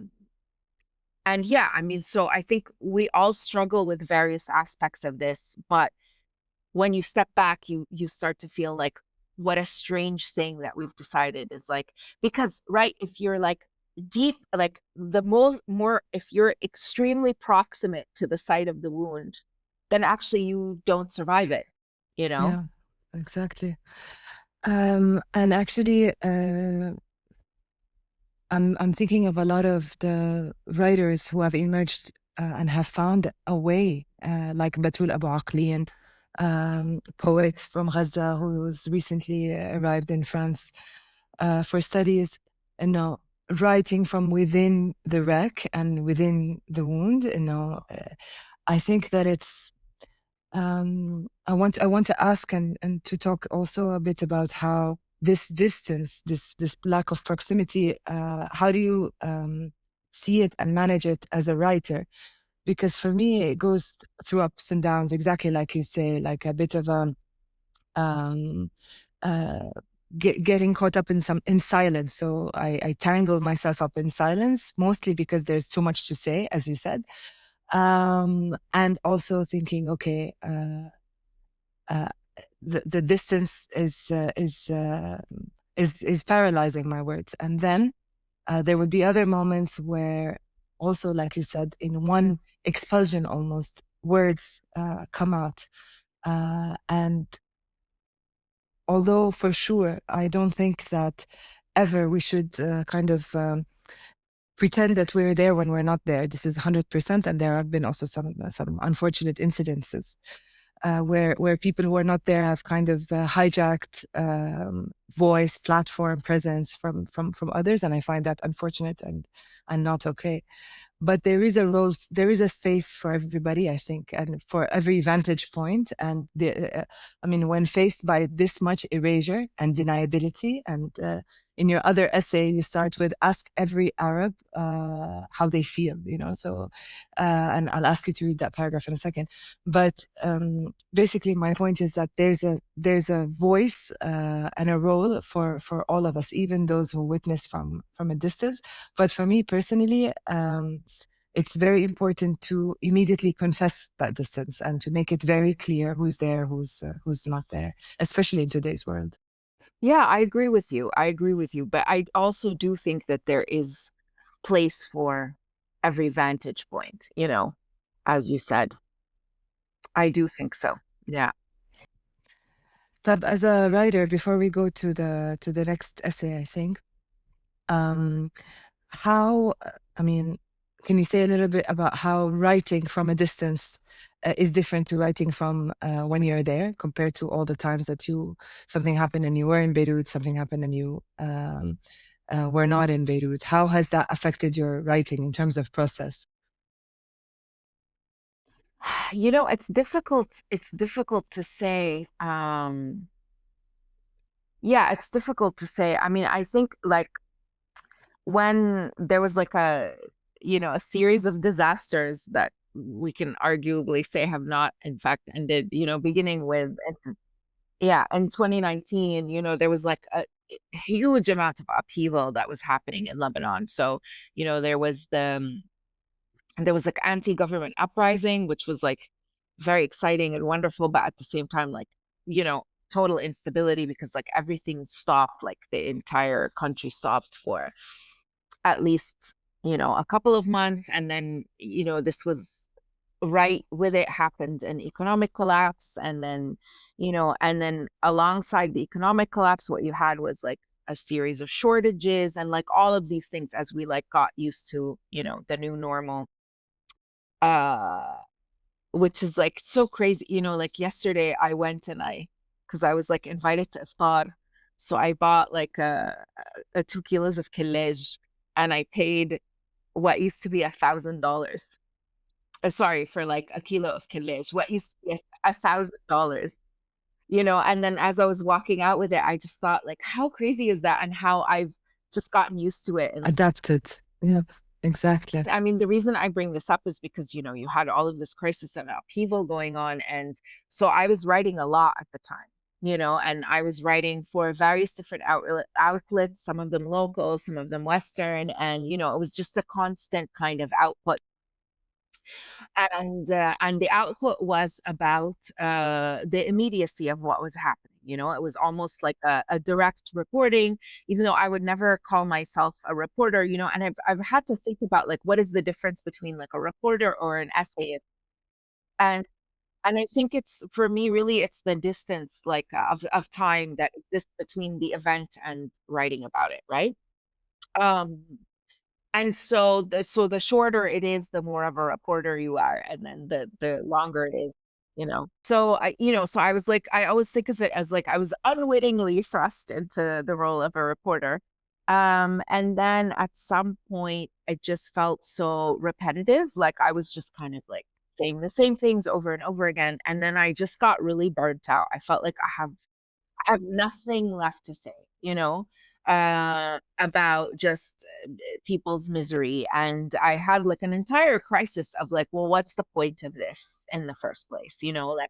I mean, so I think we all struggle with various aspects of this, but when you step back, you start to feel like, what a strange thing that we've decided is like, because, right, if you're like deep, like the more, if you're extremely proximate to the site of the wound, then actually you don't survive it, Yeah, exactly. And actually, I'm thinking of a lot of the writers who have emerged and have found a way, like Batul Abu Aqlin, poet from Gaza who's recently arrived in France for studies. And now writing from within the wreck and within the wound. I think that it's. I want to ask and to talk also a bit about how this distance, this lack of proximity, how do you see it and manage it as a writer? Because for me, it goes through ups and downs, exactly like you say, like a bit of a getting caught up in silence. So I tangle myself up in silence, mostly because there's too much to say, as you said, and also thinking, okay, the distance is paralyzing my words, and then there would be other moments where also, like you said, in one expulsion almost, words come out. And although for sure, I don't think that ever we should kind of pretend that we're there when we're not there. This is 100%. And there have been also some unfortunate incidences where people who are not there have kind of hijacked voice, platform, presence from others. And I find that unfortunate and not okay. But there is a role, there is a space for everybody, I think, and for every vantage point. And when faced by this much erasure and deniability, and in your other essay, you start with ask every Arab how they feel, So, and I'll ask you to read that paragraph in a second. But basically, my point is that there's a voice and a role for all of us, even those who witness from a distance. But for me personally, it's very important to immediately confess that distance and to make it very clear who's there, who's not there, especially in today's world. Yeah, I agree with you. But I also do think that there is place for every vantage point, as you said. I do think so. Yeah. Tab, as a writer, before we go to the next essay, I think, can you say a little bit about how writing from a distance is different to writing from when you're there, compared to all the times that something happened and you were in Beirut, something happened and you were not in Beirut? How has that affected your writing in terms of process? It's difficult. It's difficult to say. Yeah, it's difficult to say. I think like when there was like a series of disasters that we can arguably say have not in fact ended, beginning with, in 2019, there was like a huge amount of upheaval that was happening in Lebanon. So, there was like anti-government uprising, which was like very exciting and wonderful, but at the same time, like, total instability, because like everything stopped, like the entire country stopped for at least, a couple of months. And then, this was right with it happened an economic collapse. And then, alongside the economic collapse, what you had was like a series of shortages and like all of these things as we like got used to, the new normal, which is like so crazy. Like yesterday I went and because I was like invited to iftar. So I bought like a 2 kilos of killej, and I paid what used to be $1,000. Sorry, for like a kilo of killej, what used to be $1,000. And then as I was walking out with it, I just thought like, how crazy is that? And how I've just gotten used to it and adapted. Yeah, exactly. The reason I bring this up is because, you had all of this crisis and upheaval going on. And so I was writing a lot at the time, and I was writing for various different outlets, some of them local, some of them Western. And, it was just a constant kind of output. And the output was about the immediacy of what was happening. It was almost like a direct reporting, even though I would never call myself a reporter. And I've had to think about like, what is the difference between like a reporter or an essayist? And I think it's, for me, really, it's the distance like of time that exists between the event and writing about it, right? And so the shorter it is, the more of a reporter you are, and then the longer it is, So I was like, I always think of it as like I was unwittingly thrust into the role of a reporter. And then at some point, it just felt so repetitive. Like I was just kind of like saying the same things over and over again. And then I just got really burnt out. I felt like I have nothing left to say, you know, about just people's misery. And I had like an entire crisis of like, well, what's the point of this in the first place? You know, like,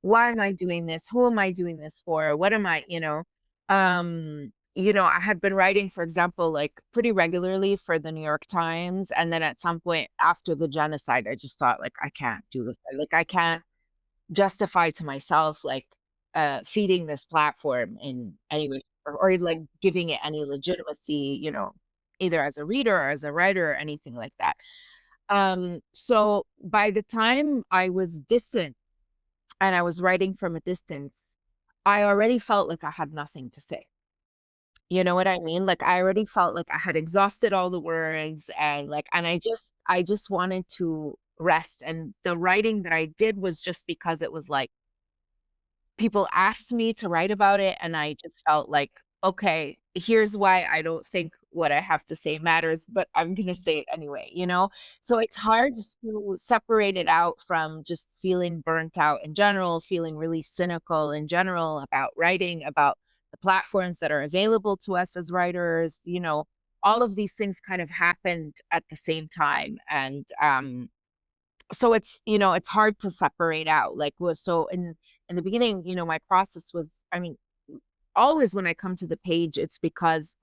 why am I doing this? Who am I doing this for? What am I, I had been writing, for example, like pretty regularly for the New York Times. And then at some point after the genocide, I just thought like, I can't do this. Like, I can't justify to myself like feeding this platform in any way, or like giving it any legitimacy, either as a reader or as a writer or anything like that. So by the time I was distant and I was writing from a distance, I already felt like I had nothing to say. You know what I mean? Like I already felt like I had exhausted all the words, and I just wanted to rest. And the writing that I did was just because it was like people asked me to write about it, and I just felt like, okay, here's why I don't think what I have to say matters, but I'm going to say it anyway, So it's hard to separate it out from just feeling burnt out in general, feeling really cynical in general about writing, about the platforms that are available to us as writers, all of these things kind of happened at the same time. And so it's hard to separate out. Like, so in the beginning, my process was, I mean, always when I come to the page, it's because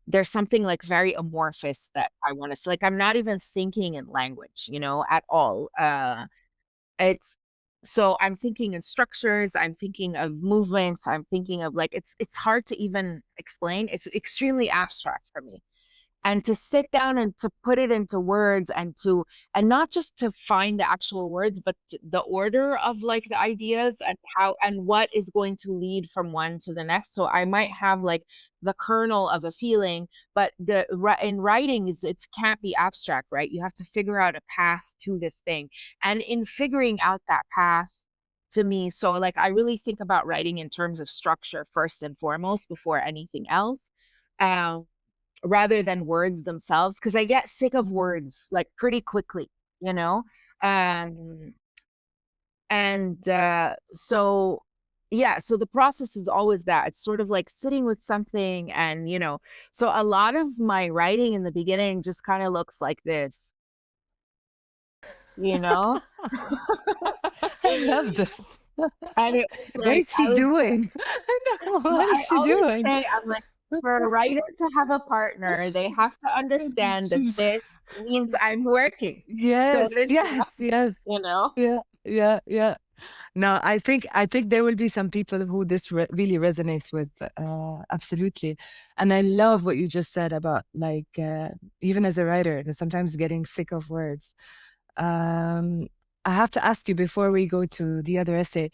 there's something like very amorphous that I want to say. Like, I'm not even thinking in language, at all. It's so I'm thinking in structures, I'm thinking of movements, I'm thinking of like, it's hard to even explain. It's extremely abstract for me. And to sit down and to put it into words, and not just to find the actual words, but the order of like the ideas and how and what is going to lead from one to the next. So I might have like the kernel of a feeling, but in writing it can't be abstract, right? You have to figure out a path to this thing. And in figuring out that path, to me, so like I really think about writing in terms of structure first and foremost before anything else. Rather than words themselves, because I get sick of words like pretty quickly, Um, so yeah, so the process is always that. It's sort of like sitting with something, and so a lot of my writing in the beginning just kind of looks like this, you know? I love this. And What is she doing? I know. What is she doing? I'm like, for a writer to have a partner, they have to understand that this means I'm working. Yes, So yes. Yeah. No, I think there will be some people who this really resonates with. Absolutely. And I love what you just said about like even as a writer, sometimes getting sick of words. I have to ask you before we go to the other essay,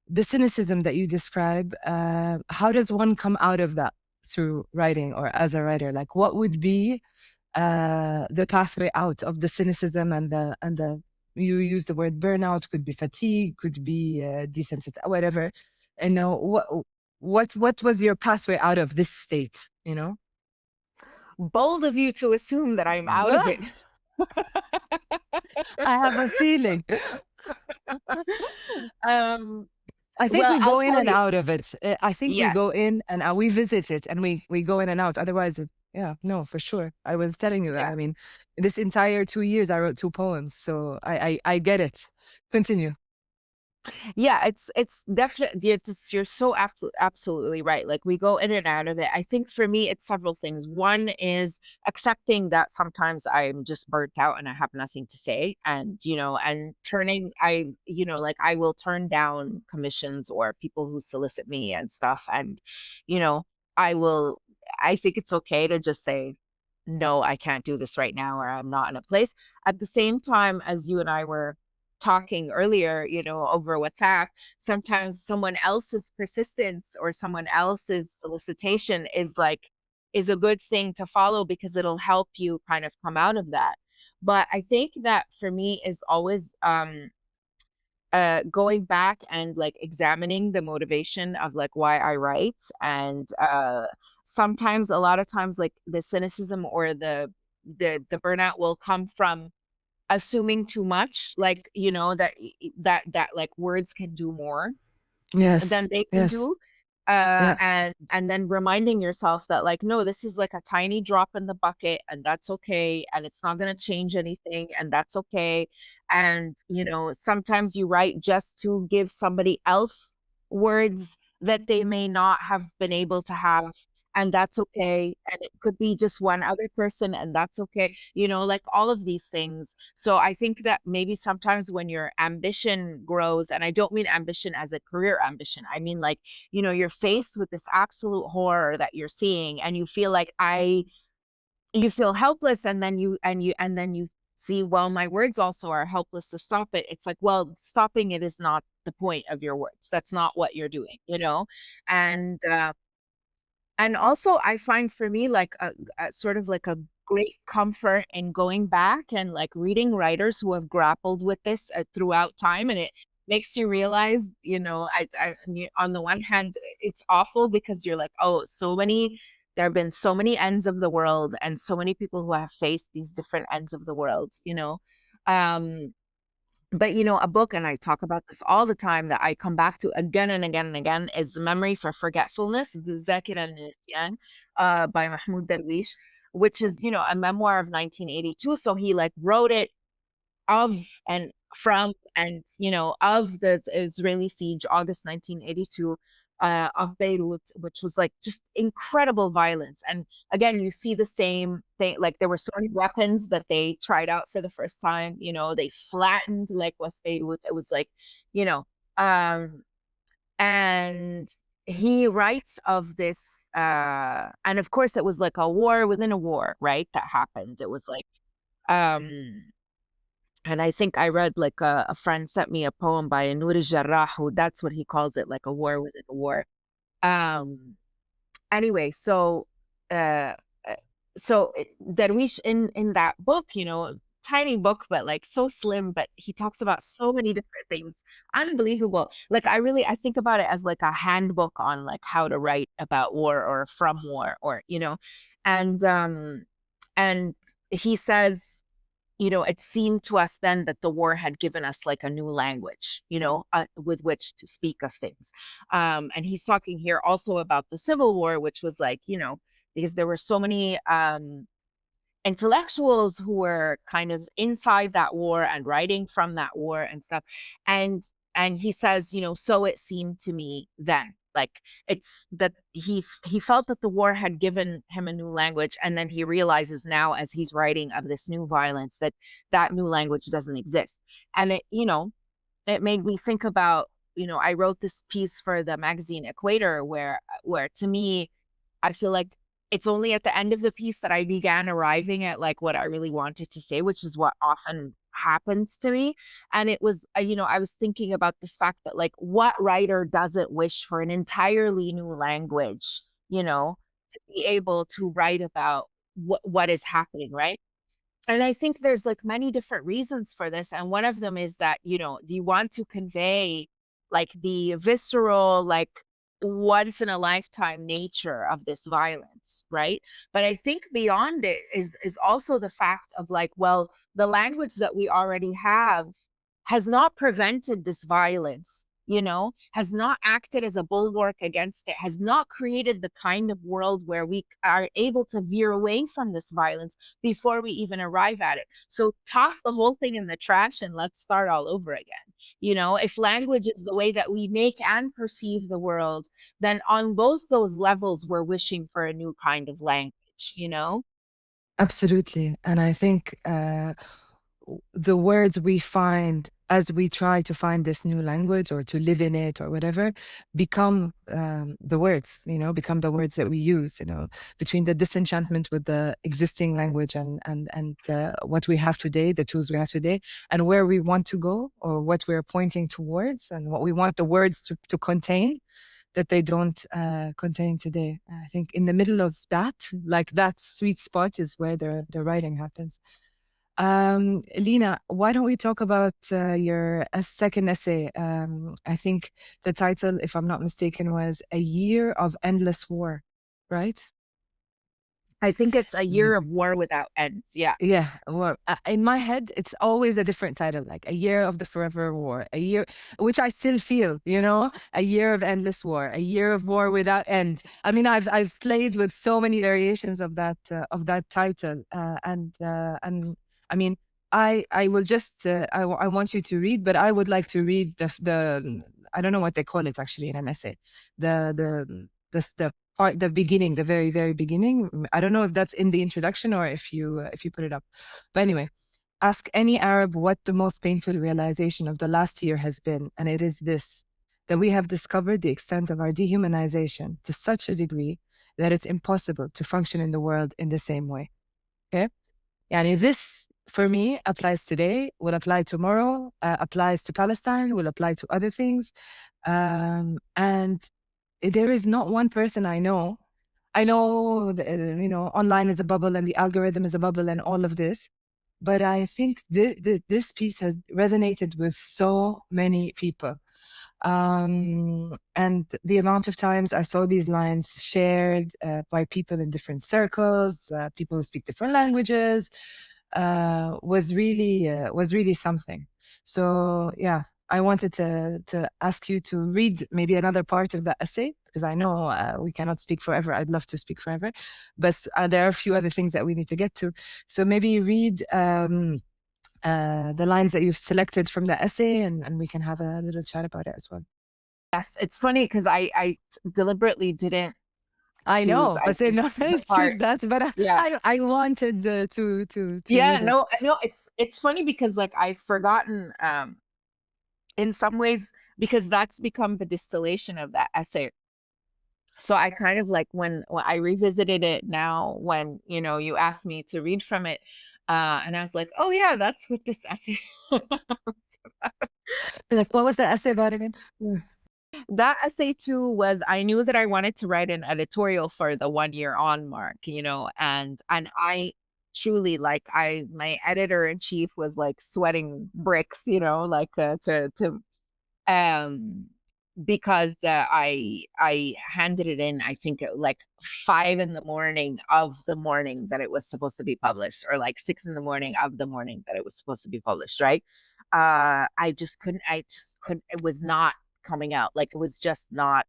the cynicism that you describe, how does one come out of that through writing or as a writer? Like, what would be the pathway out of the cynicism and the you use the word burnout, could be fatigue, could be desensitized, whatever. And what was your pathway out of this state? Bold of you to assume that I'm out of it. I have a feeling. I think we go in and out of it. I think we go in and we visit it, and we go in and out. Otherwise, no, for sure. I was telling you, I mean, this entire 2 years, I wrote 2 poems. So I get it. Continue. Yeah, it's definitely, you're so absolutely right. Like we go in and out of it. I think for me, it's several things. One is accepting that sometimes I'm just burnt out and I have nothing to say, and and like I will turn down commissions or people who solicit me and stuff, and I think it's okay to just say, no, I can't do this right now, or I'm not in a place. At the same time, as you and I were talking earlier, over WhatsApp, sometimes someone else's persistence or someone else's solicitation is a good thing to follow, because it'll help you kind of come out of that. But I think that for me is always going back and like examining the motivation of like why I write, and sometimes, a lot of times, like the cynicism or the burnout will come from assuming too much, like, that like words can do more than Yes. they can Yes. do. Yeah. And then reminding yourself that, like, no, this is like a tiny drop in the bucket, and that's okay, and it's not going to change anything, and that's okay. And sometimes you write just to give somebody else words that they may not have been able to have, and that's okay. And it could be just one other person, and that's okay, like all of these things. So I think that maybe sometimes when your ambition grows, and I don't mean ambition as a career ambition, I mean, like, you're faced with this absolute horror that you're seeing, and you feel like you feel helpless, and then you see, well, my words also are helpless to stop it. It's like, well, stopping it is not the point of your words. That's not what you're doing, and also I find, for me, like a sort of like a great comfort in going back and like reading writers who have grappled with this throughout time. And it makes you realize, on the one hand, it's awful because you're like, oh, there have been so many ends of the world, and so many people who have faced these different ends of the world. Um, but a book, and I talk about this all the time, that I come back to again and again and again, is Memory for Forgetfulness, the Zakira Nisyan, by Mahmoud Darwish, which is, a memoir of 1982. So he like wrote it of and from, and of the Israeli siege, August 1982, of Beirut, which was like just incredible violence. And again, you see the same thing, like there were so many weapons that they tried out for the first time. They flattened like West Beirut. It was like, you know um and he writes of this, and of course it was like a war within a war, right, that happened. It was like, um and I think I read, like, a friend sent me a poem by Noor Jarrah, who, that's what he calls it, like a war within a war. Um, anyway, uh, uh, Darwish, in that book, tiny book, but like so slim, but he talks about so many different things. Unbelievable. Like, I think about it as like a handbook on like how to write about war or from war, or, and and he says, it seemed to us then that the war had given us like a new language, with which to speak of things. And he's talking here also about the Civil War, which was like, because there were so many intellectuals who were kind of inside that war and writing from that war and stuff. And he says, so it seemed to me then, like, it's that he felt that the war had given him a new language, and then he realizes now, as he's writing of this new violence, that that new language doesn't exist. And it made me think about, I wrote this piece for the magazine Equator, where to me, I feel like it's only at the end of the piece that I began arriving at like what I really wanted to say, which is what often happens to me. And it was, I was thinking about this fact that, like, what writer doesn't wish for an entirely new language, to be able to write about what is happening, right? And I think there's like many different reasons for this. And one of them is that, do you want to convey like the visceral, like once in a lifetime nature of this violence, right? But I think beyond it is also the fact of like, well, the language that we already have has not prevented this violence, has not acted as a bulwark against it, has not created the kind of world where we are able to veer away from this violence before we even arrive at it. So toss the whole thing in the trash and let's start all over again. If language is the way that we make and perceive the world, then on both those levels, we're wishing for a new kind of language. Absolutely. And I think the words we find as we try to find this new language or to live in it or whatever become the words, become the words that we use, between the disenchantment with the existing language and what we have today, the tools we have today, and where we want to go or what we're pointing towards and what we want the words to contain that they don't contain today. I think in the middle of that, like that sweet spot is where the writing happens. Lina, why don't we talk about your second essay? I think the title, if I'm not mistaken, was A Year of Endless War, right? I think it's A Year of War Without Ends. Yeah. Yeah, well, in my head, it's always a different title, like A Year of the Forever War, a year, which I still feel, A Year of Endless War, A Year of War Without End. I mean, I've played with so many variations of that title, and I mean, I will just I want you to read, but I would like to read the I don't know what they call it actually in an essay, the part, the beginning, the very, very beginning. I don't know if that's in the introduction or if you put it up. But anyway, ask any Arab what the most painful realization of the last year has been, and it is this: that we have discovered the extent of our dehumanization to such a degree that it's impossible to function in the world in the same way. Okay, and this for me applies today, will apply tomorrow, applies to Palestine, will apply to other things, and there is not one person I know. I know, online is a bubble and the algorithm is a bubble and all of this. But I think this piece has resonated with so many people. And the amount of times I saw these lines shared by people in different circles, people who speak different languages, was really something. So yeah, I wanted to ask you to read maybe another part of the essay, because I know we cannot speak forever. I'd love to speak forever, but there are a few other things that we need to get to. So maybe read the lines that you've selected from the essay, and we can have a little chat about it as well. Yes, it's funny because I deliberately didn't. I know, but they're not choose that. But yeah, I wanted to yeah, read it. no, it's funny because like I've forgotten in some ways, because that's become the distillation of that essay. So I kind of like when I revisited it now, when you asked me to read from it, and I was like, oh yeah, that's what this essay. Like, what was the essay about again? That essay too was, I knew that I wanted to write an editorial for the 1 year on mark, and I truly like my editor in chief was like sweating bricks, like to because I handed it in, I think at like 5 in the morning of the morning that it was supposed to be published, or like 6 in the morning of the morning that it was supposed to be published, right? I just couldn't, it was not coming out. Like it was just not,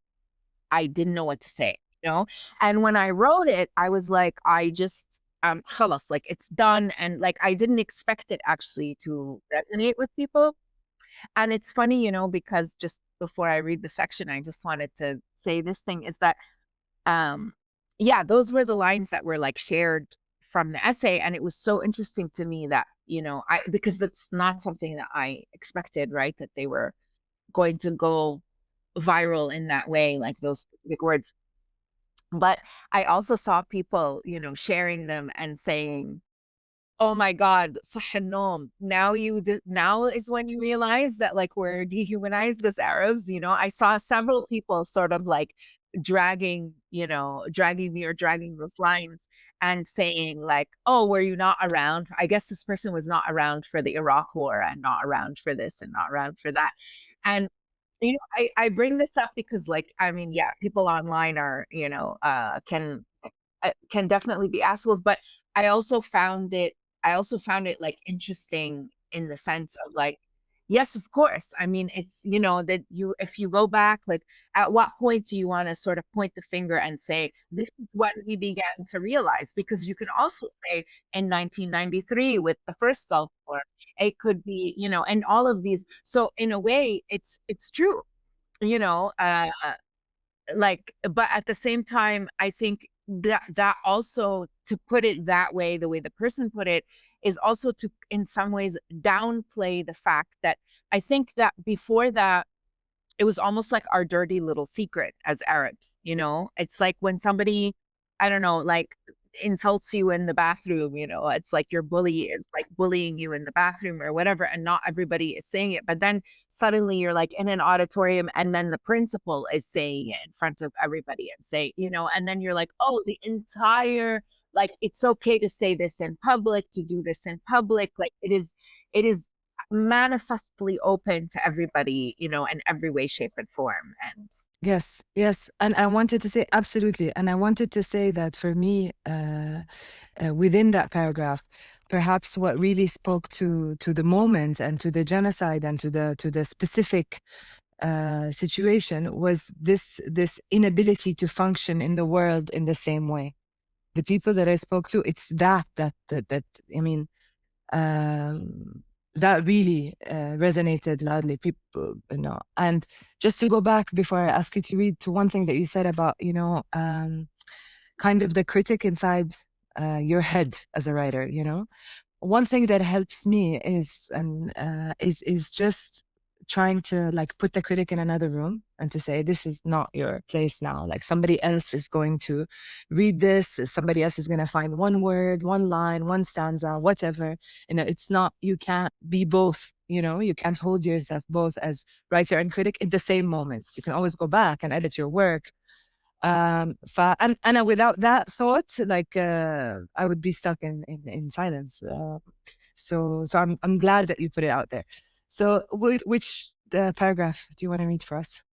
I didn't know what to say, And when I wrote it, I was like, I just, khalas, like it's done. And like, I didn't expect it actually to resonate with people. And it's funny, because just before I read the section, I just wanted to say this thing is that, yeah, those were the lines that were like shared from the essay. And it was so interesting to me that, because it's not something that I expected, right? That they were going to go viral in that way, like those specific words. But I also saw people, sharing them and saying, oh my God, now now is when you realize that like we're dehumanized as Arabs. I saw several people sort of like dragging me or dragging those lines and saying like, oh, were you not around? I guess this person was not around for the Iraq war and not around for this and not around for that. And I bring this up because like, I mean, yeah, people online are, can definitely be assholes, but I also found it like interesting in the sense of like, yes, of course. I mean, it's, that if you go back, like at what point do you want to sort of point the finger and say, this is what we began to realize? Because you can also say in 1993 with the first Gulf War, it could be, and all of these. So in a way, it's true, like, but at the same time, I think that also, to put it that way, the way the person put it, is also to in some ways downplay the fact that I think that before that it was almost like our dirty little secret as Arabs. It's like when somebody, I don't know, like insults you in the bathroom, it's like your bully is like bullying you in the bathroom or whatever, and not everybody is saying it. But then suddenly you're like in an auditorium and then the principal is saying it in front of everybody and say, and then you're like, oh, the entire like it's okay to say this in public, to do this in public. Like it is manifestly open to everybody, you know, in every way, shape, and form. And Yes, yes. And I wanted to say, absolutely. And I wanted to say that for me, within that paragraph, perhaps what really spoke to the moment and to the genocide and to the specific situation was this inability to function in the world in the same way. The people that I spoke to, it's that I mean, that really resonated loudly. People, you know. And just to go back before I ask you to read, to one thing that you said about, you know, kind of the critic inside your head as a writer, you know. One thing that helps me is just trying to like put the critic in another room and to say, this is not your place now. Like somebody else is going to read this, somebody else is going to find one word, one line, one stanza, whatever. You know, it's not, you can't be both, you know, you can't hold yourself both as writer and critic in the same moment. You can always go back and edit your work. And without that thought, like I would be stuck in silence. So I'm glad that you put it out there. So which paragraph do you want to read for us?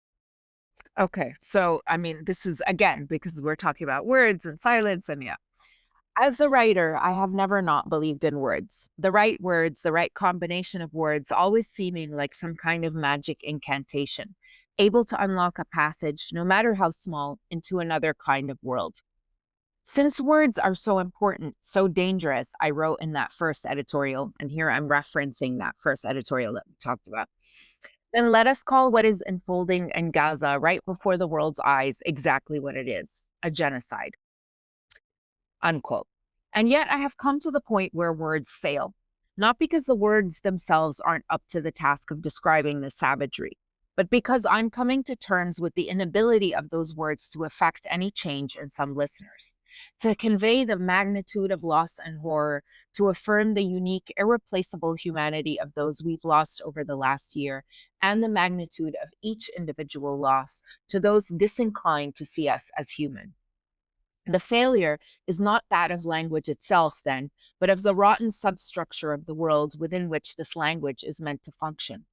okay, so I mean, this is again because we're talking about words and silence, and yeah. As a writer, I have never not believed in words. The right words, the right combination of words, always seeming like some kind of magic incantation, able to unlock a passage, no matter how small, into another kind of world. Since words are so important, so dangerous, I wrote in that first editorial, and here I'm referencing that first editorial that we talked about. Then let us call what is unfolding in Gaza right before the world's eyes exactly what it is, a genocide. Unquote. And yet I have come to the point where words fail, not because the words themselves aren't up to the task of describing the savagery, but because I'm coming to terms with the inability of those words to affect any change in some listeners, to convey the magnitude of loss and horror, to affirm the unique, irreplaceable humanity of those we've lost over the last year, and the magnitude of each individual loss to those disinclined to see us as human. The failure is not that of language itself, then, but of the rotten substructure of the world within which this language is meant to function.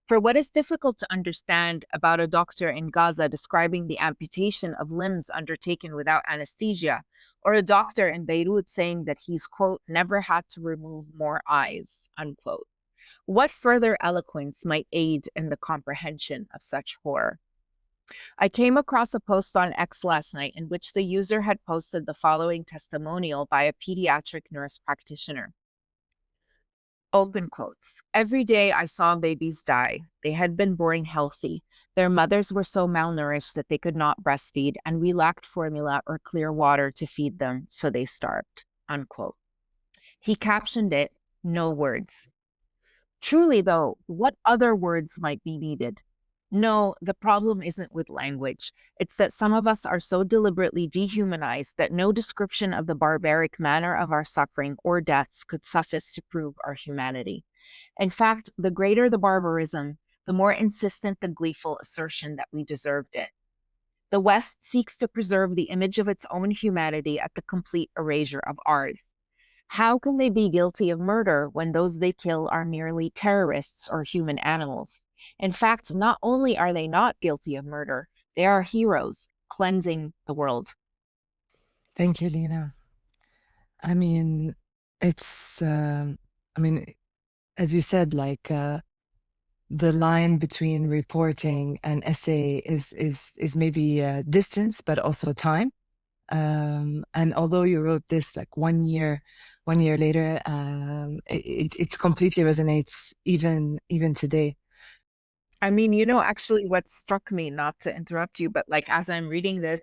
For what is difficult to understand about a doctor in Gaza describing the amputation of limbs undertaken without anesthesia, or a doctor in Beirut saying that he's, quote, never had to remove more eyes, unquote. What further eloquence might aid in the comprehension of such horror? I came across a post on X last night in which the user had posted the following testimonial by a pediatric nurse practitioner. Open quotes. Every day I saw babies die. They had been born healthy. Their mothers were so malnourished that they could not breastfeed, and we lacked formula or clear water to feed them, so they starved. Unquote. He captioned it, no words. Truly, though, what other words might be needed? No, the problem isn't with language. It's that some of us are so deliberately dehumanized that no description of the barbaric manner of our suffering or deaths could suffice to prove our humanity. In fact, the greater the barbarism, the more insistent the gleeful assertion that we deserved it. The West seeks to preserve the image of its own humanity at the complete erasure of ours. How can they be guilty of murder when those they kill are merely terrorists or human animals? In fact, not only are they not guilty of murder, they are heroes, cleansing the world. Thank you, Lina. I mean, it's, as you said, like the line between reporting and essay is maybe distance, but also time. And although you wrote this like 1 year later, it completely resonates even today. I mean, you know, actually what struck me, not to interrupt you, but like as I'm reading this,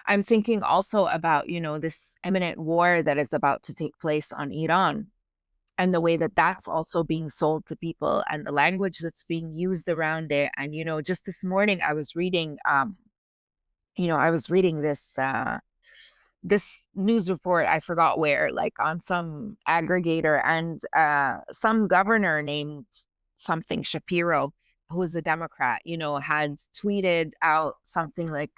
I'm thinking also about, you know, this imminent war that is about to take place on Iran and the way that that's also being sold to people and the language that's being used around it. And, you know, just this morning I was reading, this news report, I forgot where, like on some aggregator, and some governor named something Shapiro, who is a Democrat, you know, had tweeted out something like,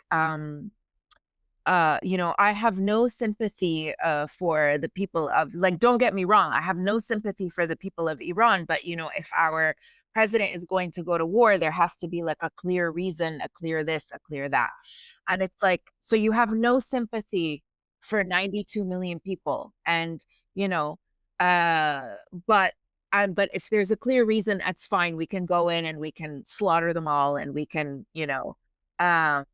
I have no sympathy for the people of, like, don't get me wrong, I have no sympathy for the people of Iran, but, if our president is going to go to war, there has to be like a clear reason, a clear this, a clear that. And it's like, so you have no sympathy for 92 million people. And, you know, uh, but but if there's a clear reason, that's fine. We can go in and we can slaughter them all, and we can, uh,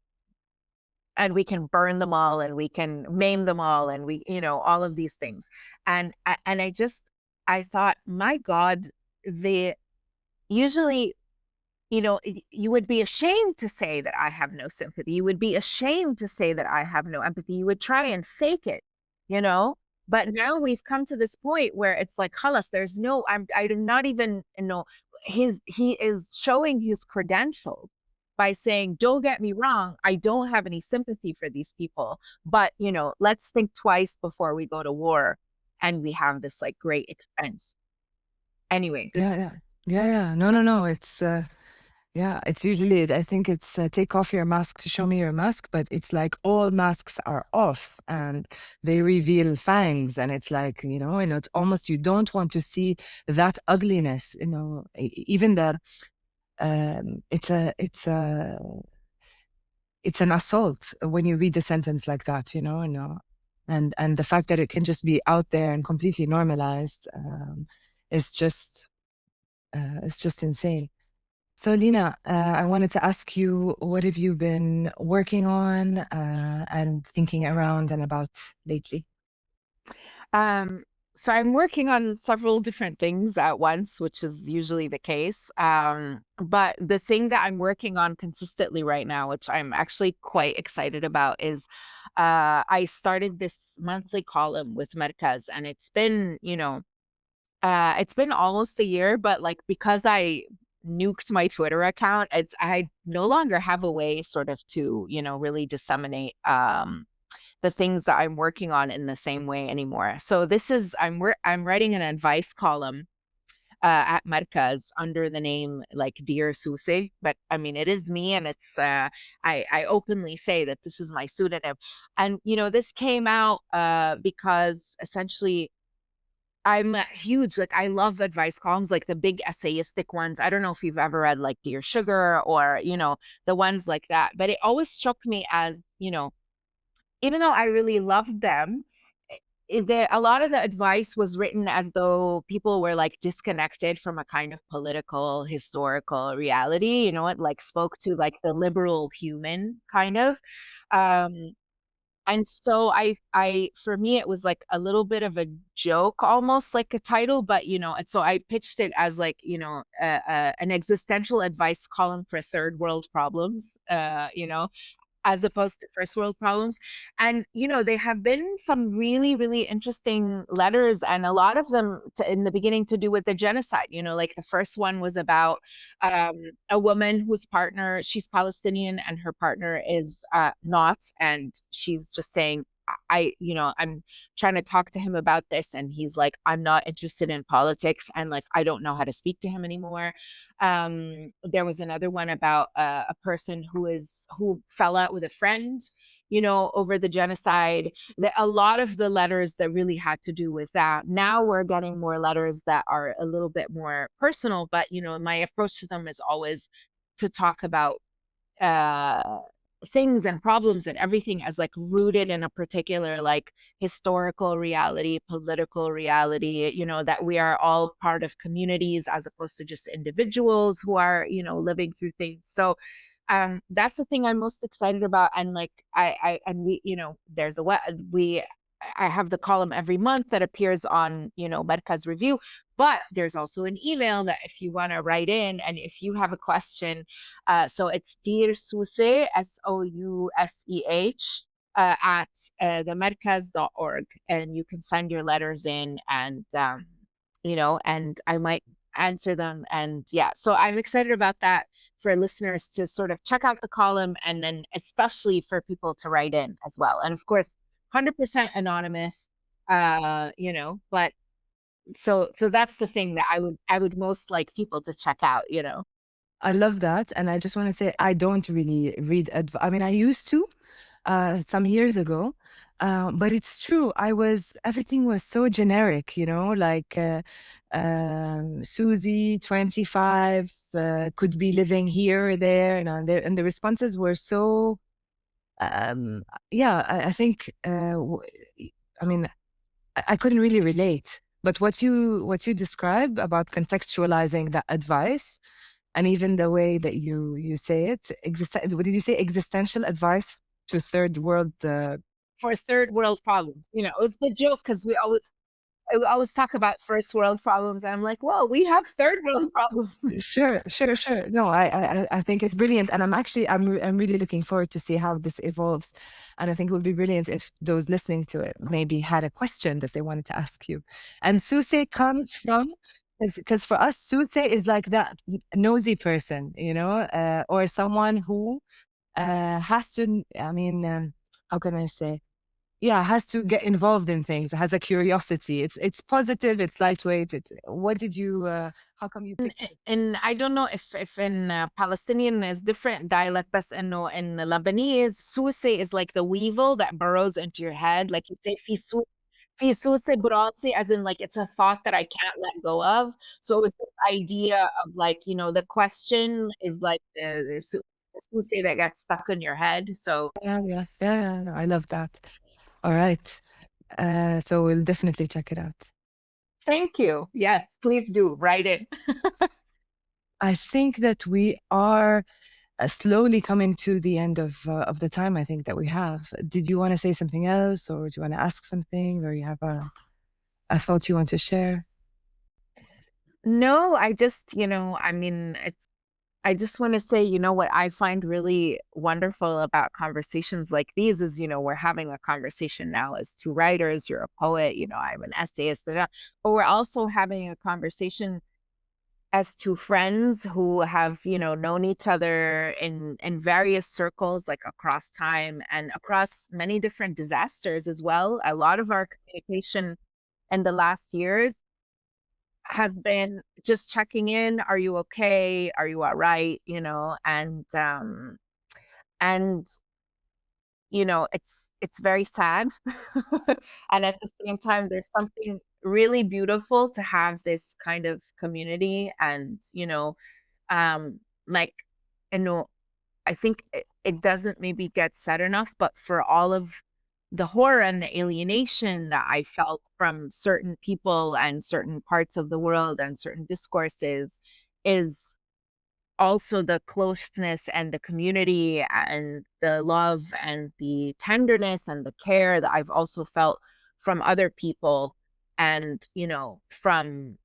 and we can burn them all, and we can maim them all, and we, all of these things. And I thought, my God, the usually, you would be ashamed to say that I have no sympathy. You would be ashamed to say that I have no empathy. You would try and fake it, you know? But now we've come to this point where it's like, halas, there's no, I'm not even, he is showing his credentials by saying, don't get me wrong, I don't have any sympathy for these people, but, let's think twice before we go to war and we have this like great expense. Anyway. Yeah. No. It's usually, I think it's take off your mask to show me your mask, but it's like all masks are off and they reveal fangs. And it's like, and it's almost, you don't want to see that ugliness, even that it's an assault when you read the sentence like that, and the fact that it can just be out there and completely normalized is just it's just insane. So Lina, I wanted to ask you, what have you been working on and thinking around and about lately? So I'm working on several different things at once, which is usually the case. But the thing that I'm working on consistently right now, which I'm actually quite excited about, is I started this monthly column with Markaz, and it's been almost a year, but like, because I nuked my Twitter account, I no longer have a way sort of to, really disseminate the things that I'm working on in the same way anymore. So this is, I'm writing an advice column at Markaz under the name like Dear Susi, but I mean, it is me, and it's I openly say that this is my pseudonym. And this came out because essentially I'm huge, like, I love advice columns, like the big essayistic ones. I don't know if you've ever read like Dear Sugar or, the ones like that, but it always struck me as, even though I really loved them, a lot of the advice was written as though people were like disconnected from a kind of political, historical reality. It like spoke to like the liberal human kind of. And so for me, it was like a little bit of a joke, almost like a title, but, and so I pitched it as like, an existential advice column for third world problems, as opposed to first world problems. And, there have been some really, really interesting letters, and a lot of them in the beginning to do with the genocide. Like the first one was about a woman whose partner, she's Palestinian and her partner is not, and she's just saying, I'm trying to talk to him about this, and he's like, I'm not interested in politics, and like, I don't know how to speak to him anymore. There was another one about a person who fell out with a friend, over the genocide. A lot of the letters that really had to do with that. Now we're getting more letters that are a little bit more personal, but my approach to them is always to talk about things and problems and everything as like rooted in a particular like historical reality, political reality, that we are all part of communities as opposed to just individuals who are, living through things. So that's the thing I'm most excited about. And like I have the column every month that appears on, Markaz Review, but there's also an email that if you want to write in and if you have a question, so it's Dear Souseh, SOUSEH, at themarkaz.org, and you can send your letters in, and and I might answer them. And yeah, so I'm excited about that for listeners to sort of check out the column, and then especially for people to write in as well. And of course, 100% anonymous, but so that's the thing that I would most like people to check out, I love that. And I just want to say, I don't really read I mean, I used to, some years ago. But it's true. Everything was so generic, like Susie, 25, could be living here or there, and the responses were so. I think. I mean, I couldn't really relate. But what you describe about contextualizing that advice, and even the way that you say it, what did you say? Existential advice to third world. For third world problems. It's the joke because we always talk about first world problems. I'm like, well, we have third world problems. Sure. No, I think it's brilliant, and I'm really looking forward to see how this evolves, and I think it would be brilliant if those listening to it maybe had a question that they wanted to ask you. And Suse comes from, because for us, Suse is like that nosy person, or someone who has to. I mean, how can I say? Yeah, has to get involved in things, has a curiosity. It's positive, it's lightweight. What did you how come you picked it? And I don't know if in Palestinian is different dialect, but in Lebanese, Suse is like the weevil that burrows into your head. Like you say, fi suse brasi, as in like it's a thought that I can't let go of. So it was this idea of like, the question is like the suse that gets stuck in your head. So Yeah, no, I love that. All right. So we'll definitely check it out. thank you. Yes, please do write it. I think that we are slowly coming to the end of the time I think that we have. Did you want to say something else, or do you want to ask something, or you have a thought you want to share? No, I just, I just want to say, what I find really wonderful about conversations like these is, we're having a conversation now as two writers. You're a poet, I'm an essayist, but we're also having a conversation as two friends who have, known each other in various circles, like across time and across many different disasters as well. A lot of our communication in the last years has been just checking in. Are you okay? Are you all right? And it's very sad. And at the same time, there's something really beautiful to have this kind of community. And like, I think it doesn't maybe get said enough, but for all of the horror and the alienation that I felt from certain people and certain parts of the world and certain discourses, is also the closeness and the community and the love and the tenderness and the care that I've also felt from other people, and from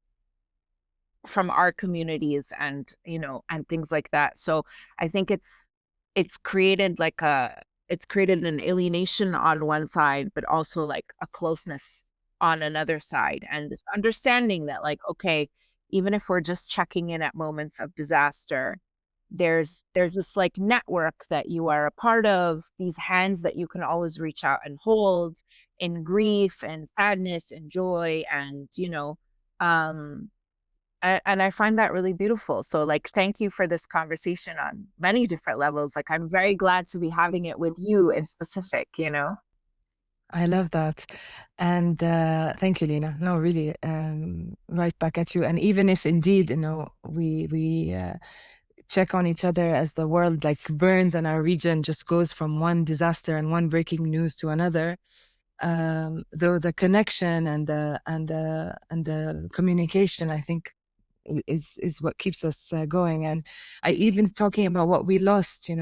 our communities, and and things like that. So I think it's created an alienation on one side, but also like a closeness on another side, and this understanding that like, okay, even if we're just checking in at moments of disaster, there's this like network that you are a part of, these hands that you can always reach out and hold in grief and sadness and joy, and and I find that really beautiful. So like, thank you for this conversation on many different levels. Like, I'm very glad to be having it with you in specific, I love that. And thank you, Lina. No, really, right back at you. And even if indeed, we check on each other as the world like burns and our region just goes from one disaster and one breaking news to another, though the connection and the communication, I think, is what keeps us going. And I even talking about what we lost, and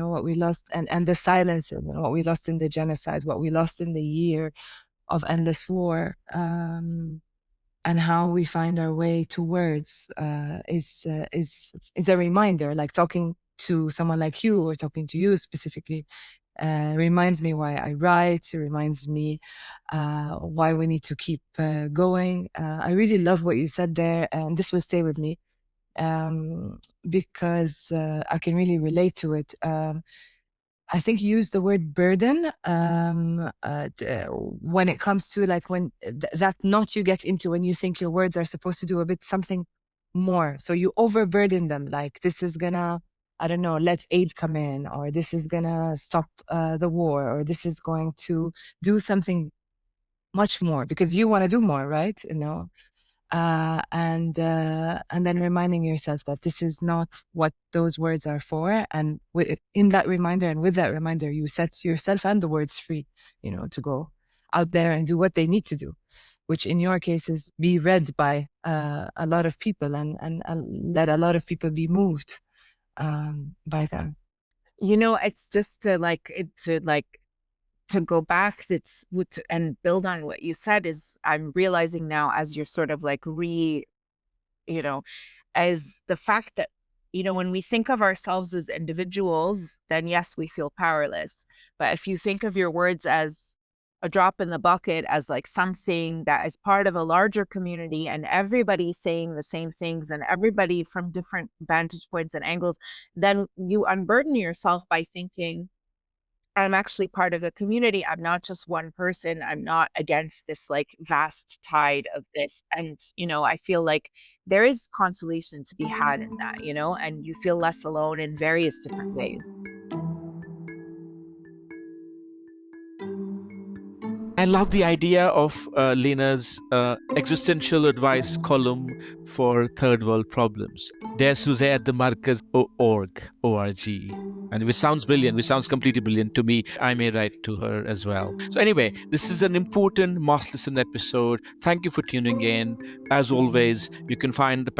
the silence, and what we lost in the genocide, what we lost in the year of endless war, and how we find our way to words is a reminder. Like talking to someone like you, or talking to you specifically, reminds me why I write. It reminds me why we need to keep going. I really love what you said there, and this will stay with me because I can really relate to it. I think you use the word burden when it comes to like when that knot you get into when you think your words are supposed to do a bit something more. So you overburden them, like this is gonna I don't know, let aid come in, or this is gonna stop the war, or this is going to do something much more because you want to do more, right? And then reminding yourself that this is not what those words are for, and in that reminder and with that reminder, you set yourself and the words free, to go out there and do what they need to do, which in your case is be read by a lot of people and let a lot of people be moved by them. It's just to go back, and build on what you said, is I'm realizing now, as you're sort of like as the fact that, when we think of ourselves as individuals, then yes, we feel powerless. But if you think of your words as a drop in the bucket, as like something that is part of a larger community, and everybody saying the same things and everybody from different vantage points and angles, then you unburden yourself by thinking, I'm actually part of the community. I'm not just one person. I'm not against this like vast tide of this. And, I feel like there is consolation to be had in that, and you feel less alone in various different ways. I love the idea of Lina's existential advice column for third world problems. Der Suze at the Markaz.org, O-R-G. And which sounds brilliant, which sounds completely brilliant to me. I may write to her as well. So anyway, this is an important must listen episode. Thank you for tuning in. As always, you can find the